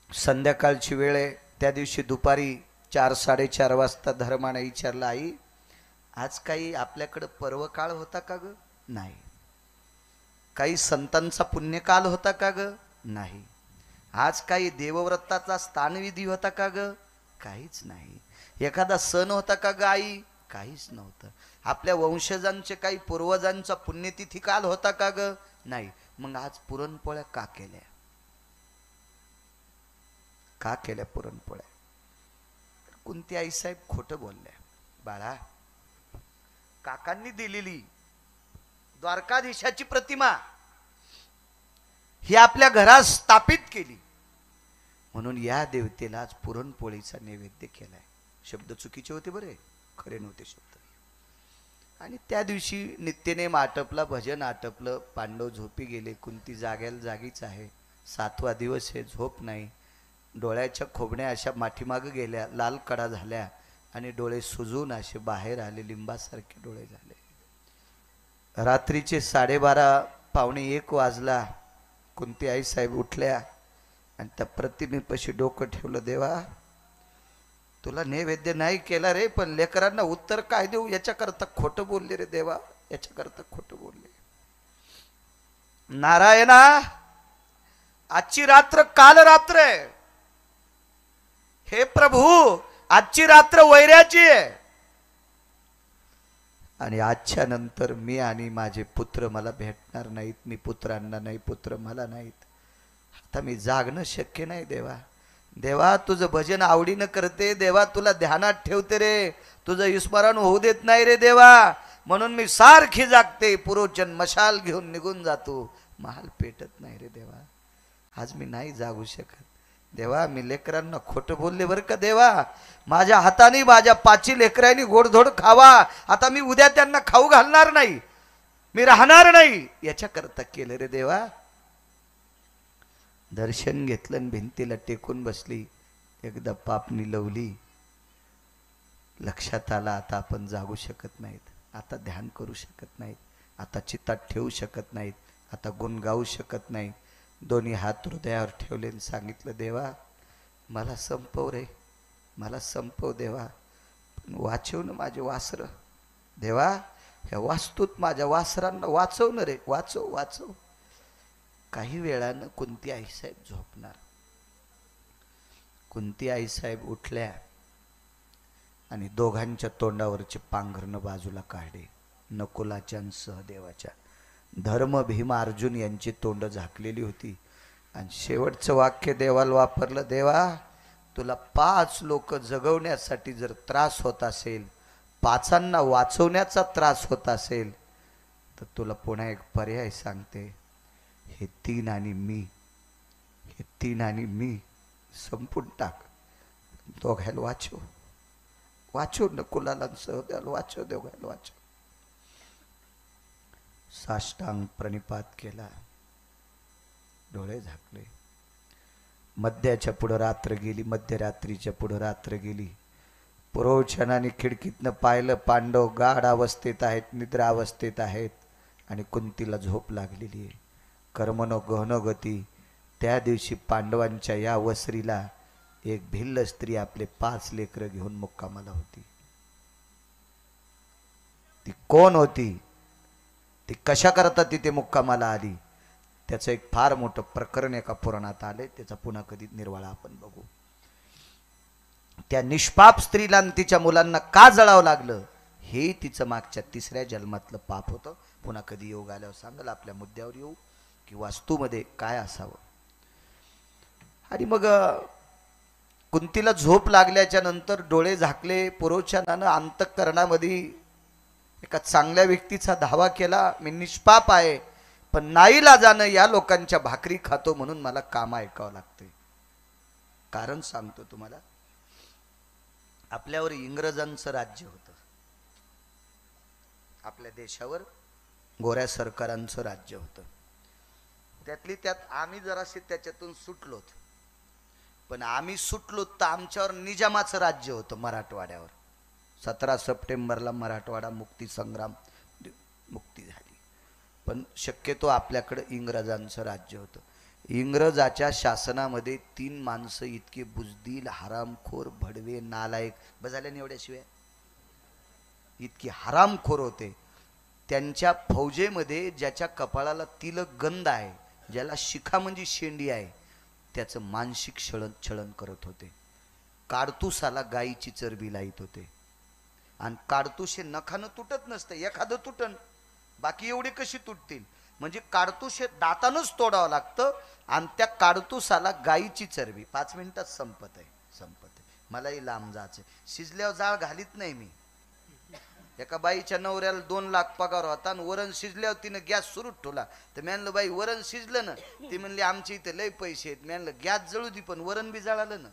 संध्याकाळची वेळ आहे. त्या दिवशी दुपारी 4-4:30 वाजता धर्माने विचारलं, आई आज काही आपल्याकडं पर्वकाळ होता का ग? नाही. काही संतांचा पुण्यकाल होता का ग? नाही. आज काही देवव्रताचा स्थानविधी होता का ग? काहीच नाही. एखादा सण होता का ग आई? काहीच नव्हतं. आपल्या वंशजांचे काही पूर्वजांचा पुण्यतिथी काल होता का ग? नाही. मग आज पुरणपोळ्या का केल्या? का केल्या पुरणपोळ्या? कुंती आईसाहेब खोटं बोलल्या. बाळा, काकांनी दिलेली द्वारकाधीशाची प्रतिमा ही आपल्या घरात स्थापित केली म्हणून या देवतेला आज पुरणपोळीचा नैवेद्य केलाय. शब्द चुकीचे होते बरे, खरे नव्हते शब्द. आणि त्या दिवशी नित्यनेम आटपला, भजन आटपलं, पांडव झोपी गेले. कुंती जाग्याला जागीच आहे. 7वा दिवस आहे, झोप नाही. डोळ्याच्या खोबण्या अशा माठीमागं गेल्या, लाल कडा झाल्या आणि डोळे सुजून असे बाहेर आले, लिंबासारखे डोळे झाले. रात्रीचे 12:30 पावणे 1 वाजला. कुंती आईसाहेब उठल्या आणि त्या प्रतिमेपाशी डोकं ठेवलं. देवा, तुला नैवेद्य नाही केला रे, पण लेकरांना उत्तर काय देऊ याच्याकरता खोटं बोलले रे देवा, याच्याकरता खोटं बोलले. नारायणा, आजची रात्र काल रात्र आहे. हे प्रभू, आजची रात्र वैराची आहे आणि आजच्या नंतर मी आणि माझे पुत्र मला भेटणार नाहीत. मी पुत्रांना नाही, पुत्र मला नाहीत. आता मी जागणं शक्य नाही देवा. देवा, तुझं भजन आवडीनं करते देवा, तुला ध्यानात ठेवते रे, तुझं विस्मरण होऊ देत नाही रे देवा, म्हणून मी सारखी जागते. पुरोचन मशाल घेऊन निघून जातो, महाल पेटत नाही रे देवा. आज मी नाही जागू शकत देवा. मी लेकरांना खोटं बोलले बरं का देवा. माझ्या हाताने माझ्या 5 लेकरांनी गोडधोड खावा. आता मी उद्या त्यांना खाऊ घालणार नाही, मी राहणार नाही, याच्याकरता केलं रे देवा. दर्शन घेतलं आणि भिंतीला टेकून बसली. एकदा पापणी लवली. लक्षात आलं आता आपण जागू शकत नाहीत, आता ध्यान करू शकत नाहीत, आता चित्तात ठेवू शकत नाहीत, आता गुण गाऊ शकत नाही. दोन्ही हात हृदयावर ठेवले आणि सांगितलं, देवा मला संपव रे, मला संपव देवा, पण वाचव ना माझे वासर देवा. ह्या वास्तूत माझ्या वासरांना वाचव ना रे, वाचव वाचव. काही वेळानं कुंती आईसाहेब झोपणार. कुंती आईसाहेब उठल्या आणि दोघांच्या तोंडावरचे पांघरणं बाजूला काढले, नकुलाच्या आणि सहदेवाच्या. धर्म, भीम, अर्जुन यांची तोंड झाकलेली होती आणि शेवटचं वाक्य देवाला वापरलं, देवा तुला 5 लोक जगवण्यासाठी जर त्रास होत असेल, 5 वाचवण्याचा त्रास होत असेल, तर तुला पुन्हा एक पर्याय सांगते. हे 3 आणि मी, हे 3 आणि मी संपून टाक. दोघायला वाचव, वाचव, नकुलाला सहदेवाला वाचव, दोघायला वाचव. साष्टांग प्रणिपात केला, डोळे झाकले. मध्याच्या पुढं रात्र गेली, मध्यरात्रीच्या पुढं रात्र गेली. पुरोचनाने खिडकीतनं पाहिलं, पांडव गाढ अवस्थेत आहेत, निद्रा अवस्थेत आहेत आणि कुंतीला झोप लागलेली आहे. कर्मनो गहनो गती. त्या दिवशी पांडवांच्या या वसरीला एक भिल्ल स्त्री आपले 5 लेकरं घेऊन मुक्कामाला होती. ती कोण होती? ती कशा करता तिथे मुक्कामाला आली त्याचं एक फार मोठं प्रकरण एका पुराणात आले, त्याचा पुन्हा कधी निर्वाळा आपण बघू. त्या निष्पाप स्त्रीला आणि तिच्या मुलांना का जळावं लागलं हे तिचं मागच्या 3ऱ्या जन्मातलं पाप होतं. पुन्हा कधी योग आल्यावर सांगाल, आपल्या मुद्द्यावर येऊ की वास्तूमध्ये काय असावं. आणि मग कुंतीला झोप लागल्याच्या नंतर डोळे झाकले, पुरोचनानं अंतःकरणामध्ये एका चांगल्या व्यक्तीचा धावा केला, मी निष्पाप आहे पण नाईलाजानं या लोकांच्या भाकरी खातो म्हणून मला काम ऐकावं लागते. कारण सांगतो तुम्हाला, आपल्यावर इंग्रजांचं राज्य होतं, आपल्या देशावर गोऱ्या सरकारांचं राज्य होतं. त्यातली त्यात आम्ही जरासे त्याच्यातून सुटलोत, पण आम्ही सुटलोत तर आमच्यावर निजामाचं राज्य होतं मराठवाड्यावर. 17 सप्टेंबरला मराठवाडा मुक्ती संग्राम मुक्ती झाली, पण शक्यतो आपल्याकडे इंग्रजांचं राज्य होतं. इंग्रजाच्या शासनामध्ये 3 माणसं इतके बुजदिल, हरामखोर, भडवे, नालायक, बजाल्याने एवढ्याशिवाय इतकी हरामखोर होते. त्यांच्या फौजेमध्ये ज्याच्या कपाळाला तिलक गंध आहे, ज्याला शिखा म्हणजे शेंडी आहे, त्याचं मानसिक छळन करत होते. काडतूसाला गायीची चरबी लाईत होते. आणि काडतूस हे नखानं तुटत नसतं, एखादं तुटन, बाकी एवढे कशी तुटतील. म्हणजे काडतूस हे दातानच तोडावं लागतं. आणि त्या काडतूसाला गायीची चरबी 5 मिनिटात संपत आहे. मलाही लांब जायचं, शिजल्यावर जाळ घालीत नाही मी. एका बाईच्या नवऱ्याला 2 लाख पगार होता आणि वरण शिजल्यावर तिनं गॅस सुरू ठेवला. तर मी म्हणलं, बाई वरण शिजलं ना? ती म्हणली, आमच्या इथे लय पैसे आहेत. मी म्हणलं, गॅस जळू दे पण वरण बी जळालं ना.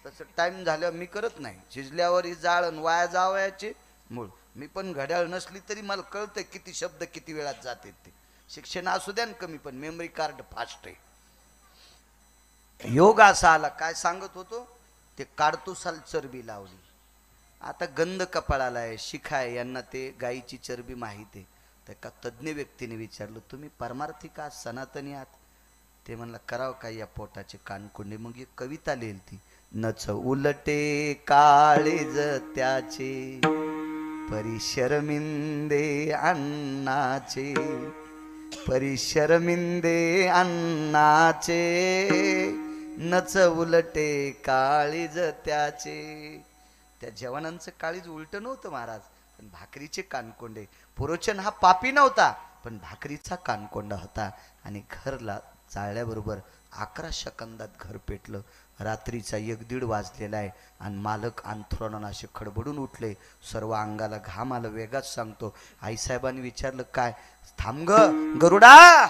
तसं टाइम झाल्यावर मी करत नाही, शिजल्यावर ही जाळण वाया जावयाचे मूळ. मी पण घड्याळ नसली तरी मला कळतंय किती शब्द किती वेळात जाते ते. शिक्षण असू द्या कमी, पण मेमरी कार्ड फास्ट आहे. योग असा आला, काय सांगत होतो ते, काडतूसाल चरबी लावली. आता गंध कपाळाला आहे, शिखा आहे, यांना ते गायीची चरबी माहीत आहे. तर एका तज्ज्ञ व्यक्तीने विचारलं, तुम्ही परमार्थिक आहात, सनातनी आहात? ते म्हणलं, करावं काय या पोटाचे कानकुंडे. मग एक कविता लिहिली ती, नच उलटे काळीज त्याचे, परिशरमिंदे अन्नाचे, परिशरमिंदे अन्नाचे, नच उलटे काळीज त्याचे. त्या जवानांचं काळीज उलट नव्हतं महाराज, पण भाकरीचे कानकोंडे. पुरोचन हा पापी नव्हता, पण भाकरीचा कानकोंडा होता. आणि घरला जाळल्याबरोबर 11 सेकंदात घर पेटलं. रात्रीचा 1-1:30 वाजलेला आहे आणि मालक अंथरुणानं असे खडबडून उठले, सर्व अंगाला घाम आलं. वेगाच सांगतो, आईसाहेबांनी विचारलं, काय? थांब ग गरुडा,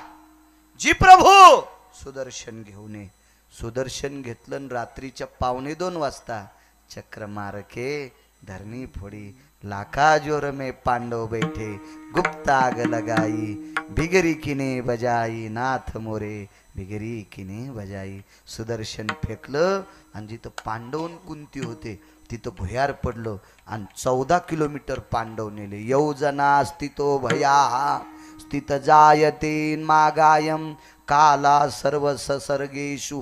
जी प्रभू, सुदर्शन घेऊन ये. सुदर्शन घेतलं. रात्रीच्या 1:45 वाजता चक्र मार के धरनी फोड़ी, लाखा जोर में पांडव बैठे, गुप्त आग लगाई, बिगरी किने बजाई, नाथ मोरे बिगरी किने बजाई. सुदर्शन फेकलं आणि जिथं पांडवन कुंती होते तिथं भुयार पडलं आणि 14 किलोमीटर पांडव नेले. यौजना स्थितो भया स्थित जायते मागायम, काला सर्व ससर्गेषु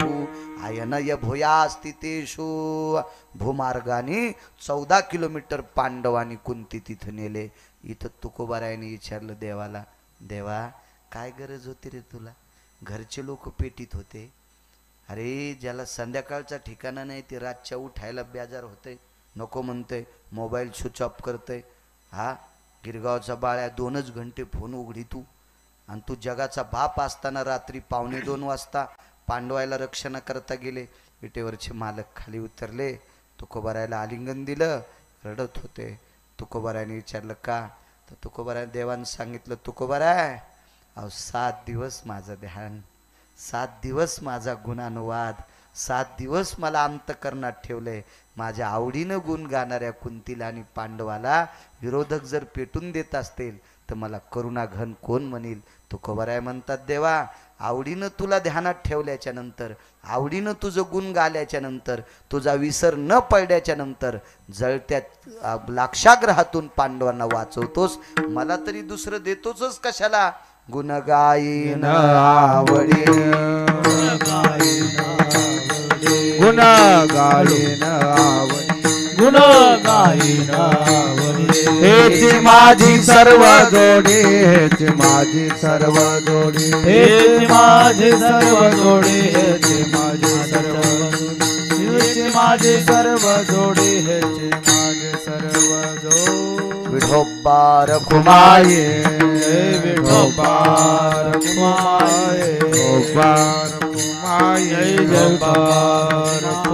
आयनय भूया स्थितेषु. भूमार्गाने 14 किलोमीटर पांडवांनी कुंती तिथं नेले. इथं तुकोबारायाने विचारलं देवाला, देवा काय गरज होती रे तुला? घरचे लोक पेटीत होते. अरे ज्याला संध्याकाळचा ठिकाणा नाही ते रातच्या उठायला बेजार होते, नको म्हणते, मोबाईल स्विच ऑफ करते. हा गिरगावचा बाळ्या 2च घंटे फोन उघडी तू. आणि तू जगाचा बाप असताना रात्री 1:45 वाजता पांडवायला रक्षणा करता गेले. विटेवरचे मालक खाली उतरले, तुकोबारायला आलिंगन दिलं, रडत होते. तुकोबारायने विचारलं का? तर तुकोबाराय देवानं सांगितलं, तुकोबाराय अहो 7 दिवस माझं ध्यान, 7 दिवस माझा गुणानुवाद, 7 दिवस मला अंतकरणात ठेवलंय. माझ्या आवडीनं गुण गाणाऱ्या कुंतीला आणि पांडवाला विरोधक जर पेटून देत असतील तर मला करुणा घन कोण म्हणेल? तुकोबाराय म्हणतात, देवा आवडीनं तुला ध्यानात ठेवल्याच्या नंतर, आवडीनं तुझं गुण गाल्याच्या नंतर, तुझा विसर न पडल्याच्या नंतर जळत्या लाक्षाग्रहातून पांडवांना वाचवतोस, मला तरी दुसरं देतोच कशाला? गुण गायीन आवडी, गुण गायीन आवडी, गुण गायीन आवडी. हेची माझी सर्व जोडी हेची माझी सर्व जोडी हेची माझी सर्व जोडी हेची माझी सर्व जोडी हेची माझी सर्व जोडी हेची माझी सर्व जोडी विठोबा रखुमाई खुमाये विठोबा रखुमाई विठोबा रखुमाये विठोबा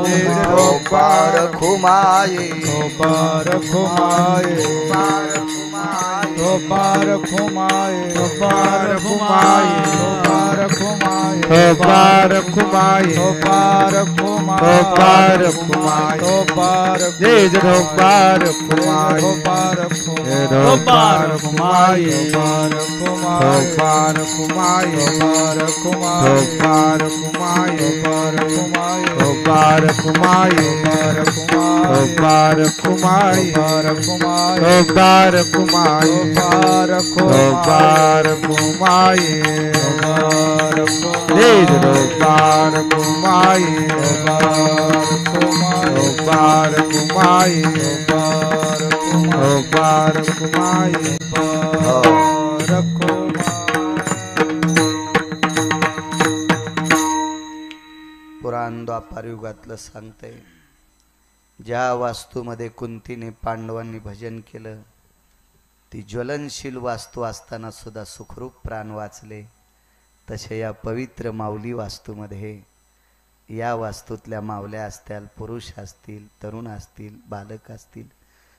विठोबा रखुमाई विठोबा रखुमाई विठोबा रखुमाई विठोबा रखुमाई विठोबा रखुमाई विठोबा रखुमाये विठोबा रखुमाई विठोबा रखुमाये विठोबा जय विठोबा रखुमाये विठोबा रखुमाई विठोबा रखुमाये विठोबा रखुमाई विठोबा रखुमाये विठोबा रखुमाई विठोबा रखुमाये विठोबा रखुमाई विठोबा रखुमाये विठोबा रखुमाई विठोबा रखुमाये जय विठोबा रखुमाये विठोबा रखुमाये विठोबा रखुमाये पुराण द्वापार युगातलं सांगतंय, ज्या वास्तूमध्ये कुंतीने पांडवांनी भजन केलं ती ज्वलनशील वास्तू असताना सुद्धा सुखरूप प्राण वाचले, तसे या पवित्र माऊली वास्तूमध्ये या वास्तूतल्या माऊल्या असतील, पुरुष असतील, तरुण असतील, बालक असतील,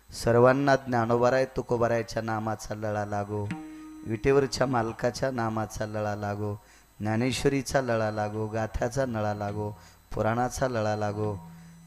सर्वांना ज्ञानोबाराय तुकोबारायच्या नामाचा लळा लागो, विटेवरच्या मालकाच्या नामाचा लळा लागो, ज्ञानेश्वरीचा लळा लागो, गाथ्याचा नळा लागो, पुराणाचा लळा लागो,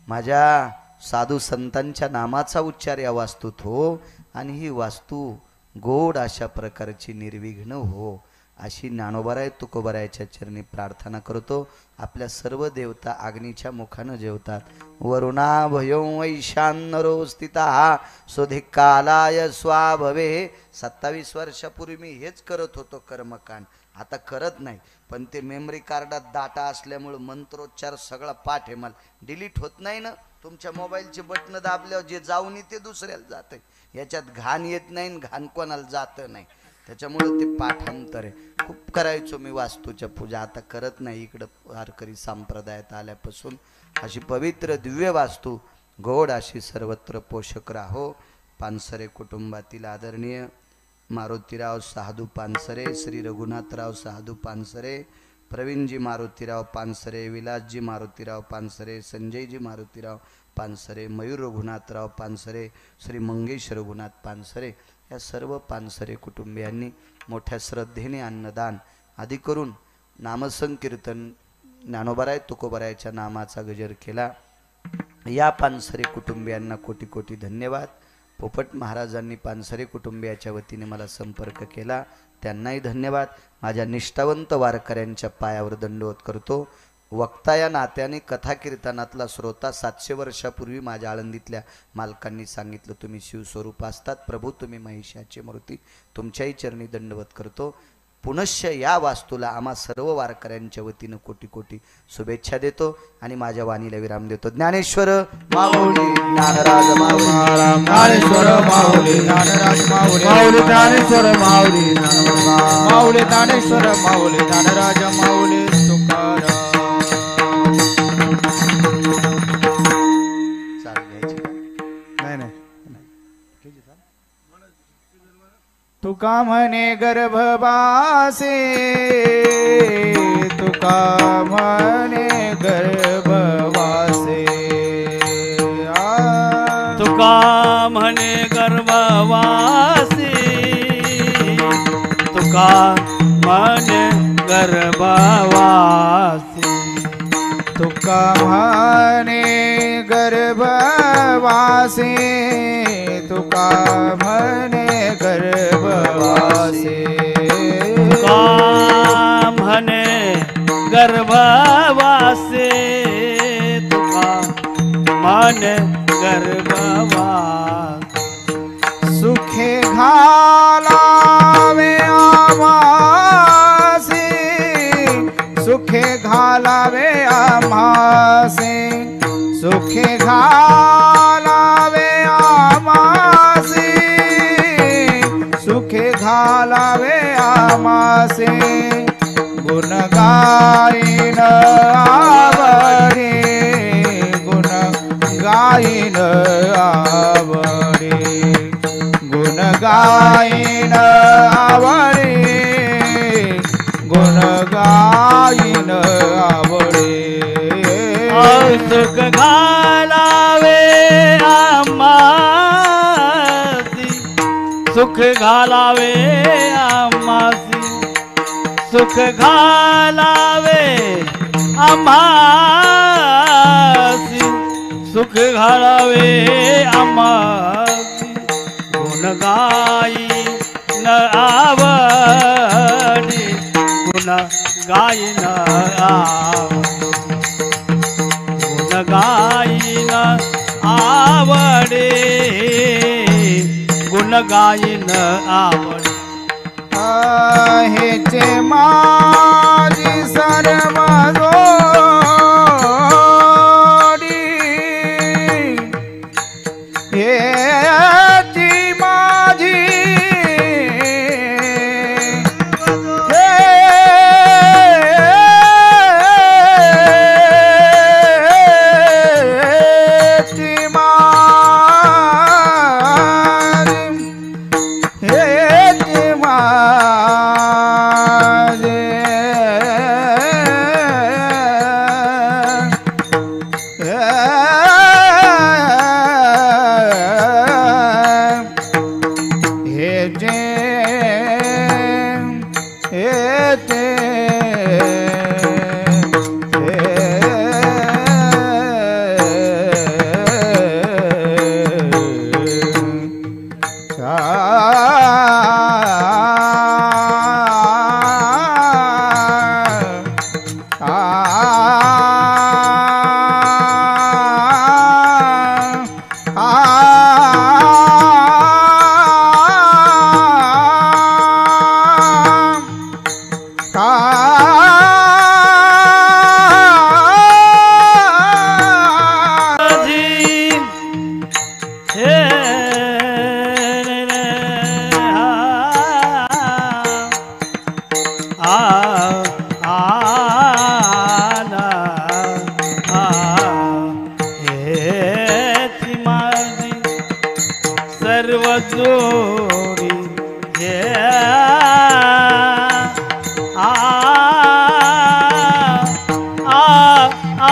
माझ्या साधू संतांच्या नामाचा उच्चार या वास्तूत हो, आणि ही वास्तू गोड अशा प्रकारची निर्विघ्न हो, अशी ज्ञानोबाराय तुकोबारायच्या चरणी प्रार्थना करतो. आपल्या सर्व देवता अग्नीच्या मुखानं जेवतात. वरुणा भयं वैशान्नरो स्थिता स्वधिकालाय स्वाभवे. 27 वर्षापूर्वी मी हेच करत होतो कर्मकांड, आता करत नाही, पण ते मेमरी कार्डात डाटा असल्यामुळे मंत्रोच्चार सगळा पाठ आहे, मला डिलीट होत नाही ना. तुमच्या मोबाईलचे बटन दाबल्यावर जे जाऊन ते दुसऱ्याला जाते, याच्यात घाण येत नाही आणि घाण कोणाला जात नाही, त्याच्यामुळे ते पाठांतर आहे. खूप करायचो मी वास्तूच्या पूजा, आता करत नाही. इकडं वारकरी संप्रदायात आल्यापासून अशी पवित्र दिव्य वास्तू गोड अशी सर्वत्र पोषक राहो. पानसरे कुटुंबातील आदरणीय मारुतीराव साधू पानसरे, श्री रघुनाथराव साधू पानसरे, प्रवीणजी मारुतीराव पानसरे, विलासजी मारुतीराव पानसरे, संजयजी मारुतीराव पानसरे, मयूर रघुनाथराव पानसरे, श्री मंगेश रघुनाथ पानसरे, या सर्व पानसरे कुटुंबियांनी मोठ्या श्रद्धेने अन्नदान आदी करून नामसंकीर्तन ज्ञानोबाराय तुकोबारायच्या नामाचा गजर केला. या पानसरे कुटुंबियांना कोटी कोटी धन्यवाद. पोपट महाराजांनी पानसरे कुटुंबियाच्या वतीने मला संपर्क केला, त्यांनाही धन्यवाद. माझ्या निष्ठावंत वारकऱ्यांच्या पायावर दंडवत करतो. वक्ता या नात्याने कथा कीर्तनातला श्रोता 700 वर्षापूर्वी माझ्या आळंदीतल्या मालकांनी सांगितलं, तुम्ही शिवस्वरूप असतात प्रभू, तुम्ही महिषाची मूर्ती, तुमच्याही चरणी दंडवत करतो. पुनश्च या वास्तूला आम्हा सर्व वारकऱ्यांच्या वतीनं कोटी कोटी शुभेच्छा देतो आणि माझ्या वाणीला विराम देतो. ज्ञानेश्वर माऊली ज्ञानराज माऊली, ज्ञानेश्वर माऊली ज्ञानराज माऊली, माऊली ज्ञानेश्वर माऊली ज्ञानोबा, माऊली ज्ञानेश्वर माऊली ज्ञानराज माऊली तुकाराम. चाल घ्यायची का? नाही नाही तुका म्हणे गर्भवासे, तुका म्हणे गर्भवासे, तुका म्हणे गर्भवासी, तुका म्हणे गर्भवासी, तुका म्हणे गर्भवासे, तुका म्हणे गर्भवासे, तुका म्हणे गर्भवासी, तुका म्हणे गर्भवासी. सुखे घालावे आम्हासे, सुखे घालावे आम्हासे, सुखे घालावे आम्हासे, गाईन आवडी गुण गाईन आवडी गुण गाईन आवडी गुण गाईन आवडी सुख घालावे आम्हासी सुख घालावे आम्हासी सुख घालावे आम्हासी सुख घालावे आम्हासी गुण गाई न आवडी गुण गाई न आवडी गुण गाईन आवडे गुण गाईन आवडे हेचे माझी सर्व जोडी हेची माझी सर्व जोडी हे आ आ आ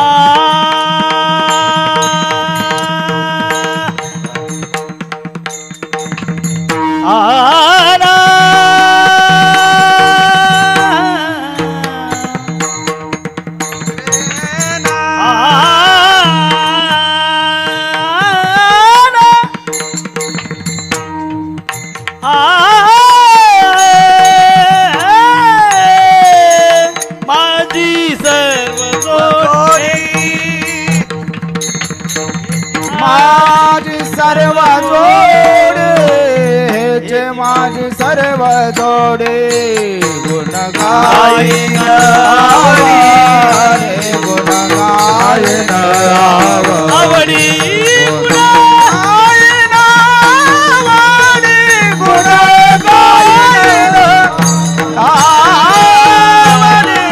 आना माझी सर्व जोडी माझी सर्व जोडे हेचे माझी सर्व जोडे गुण गाईन आवडी गुण गाईन आवडी गुण गाईन आवडी गुण गाईन आवडी.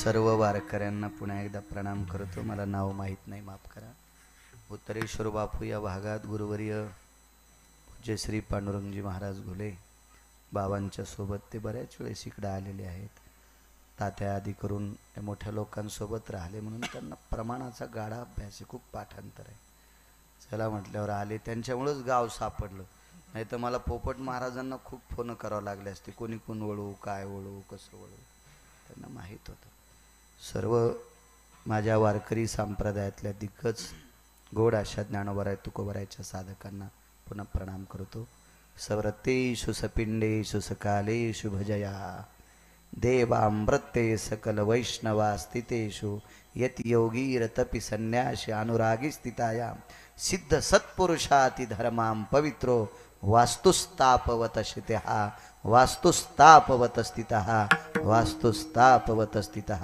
सर्व वारकऱ्यांना पुन्हा एकदा प्रणाम करतो. मला नाव माहीत नाही, माफ करा. उत्तरेश्वर बापू या भागात गुरुवर्य पूज्य श्री पांडुरंगजी महाराज घोले बाबांच्या सोबत ते बऱ्याच वेळेस इकडे आलेले आहेत. तात्या आदी करून या मोठ्या लोकांसोबत राहिले म्हणून त्यांना प्रमाणाचा गाढा अभ्यास आहे, खूप पाठांतर आहे. चला म्हटल्यावर आले, त्यांच्यामुळंच गाव सापडलं. नाही तर मला पोपट महाराजांना खूप फोन करावं लागले असते, कोणी कोण वळू, काय वळू, कसं वळू, त्यांना माहीत होतं. सर्व माझ्या वारकरी संप्रदायातल्या दिग्गज गोड अशा ज्ञानोबराय तुकोबरायच्या साधकांना पुन्हा प्रणाम करतो. सव्रतेषु सपिंडेषु सकालेषु भजया देवामृते सकल वैष्णवा स्थितेषु यत योगीरतपि संन्यासी अनुरागी स्थितायां सिद्ध सत्पुरुषाति धर्मां पवित्रो वास्तुस्तापवत स्थितः वास्तुस्तापवत स्थितः वास्तुस्तापवत स्थितः.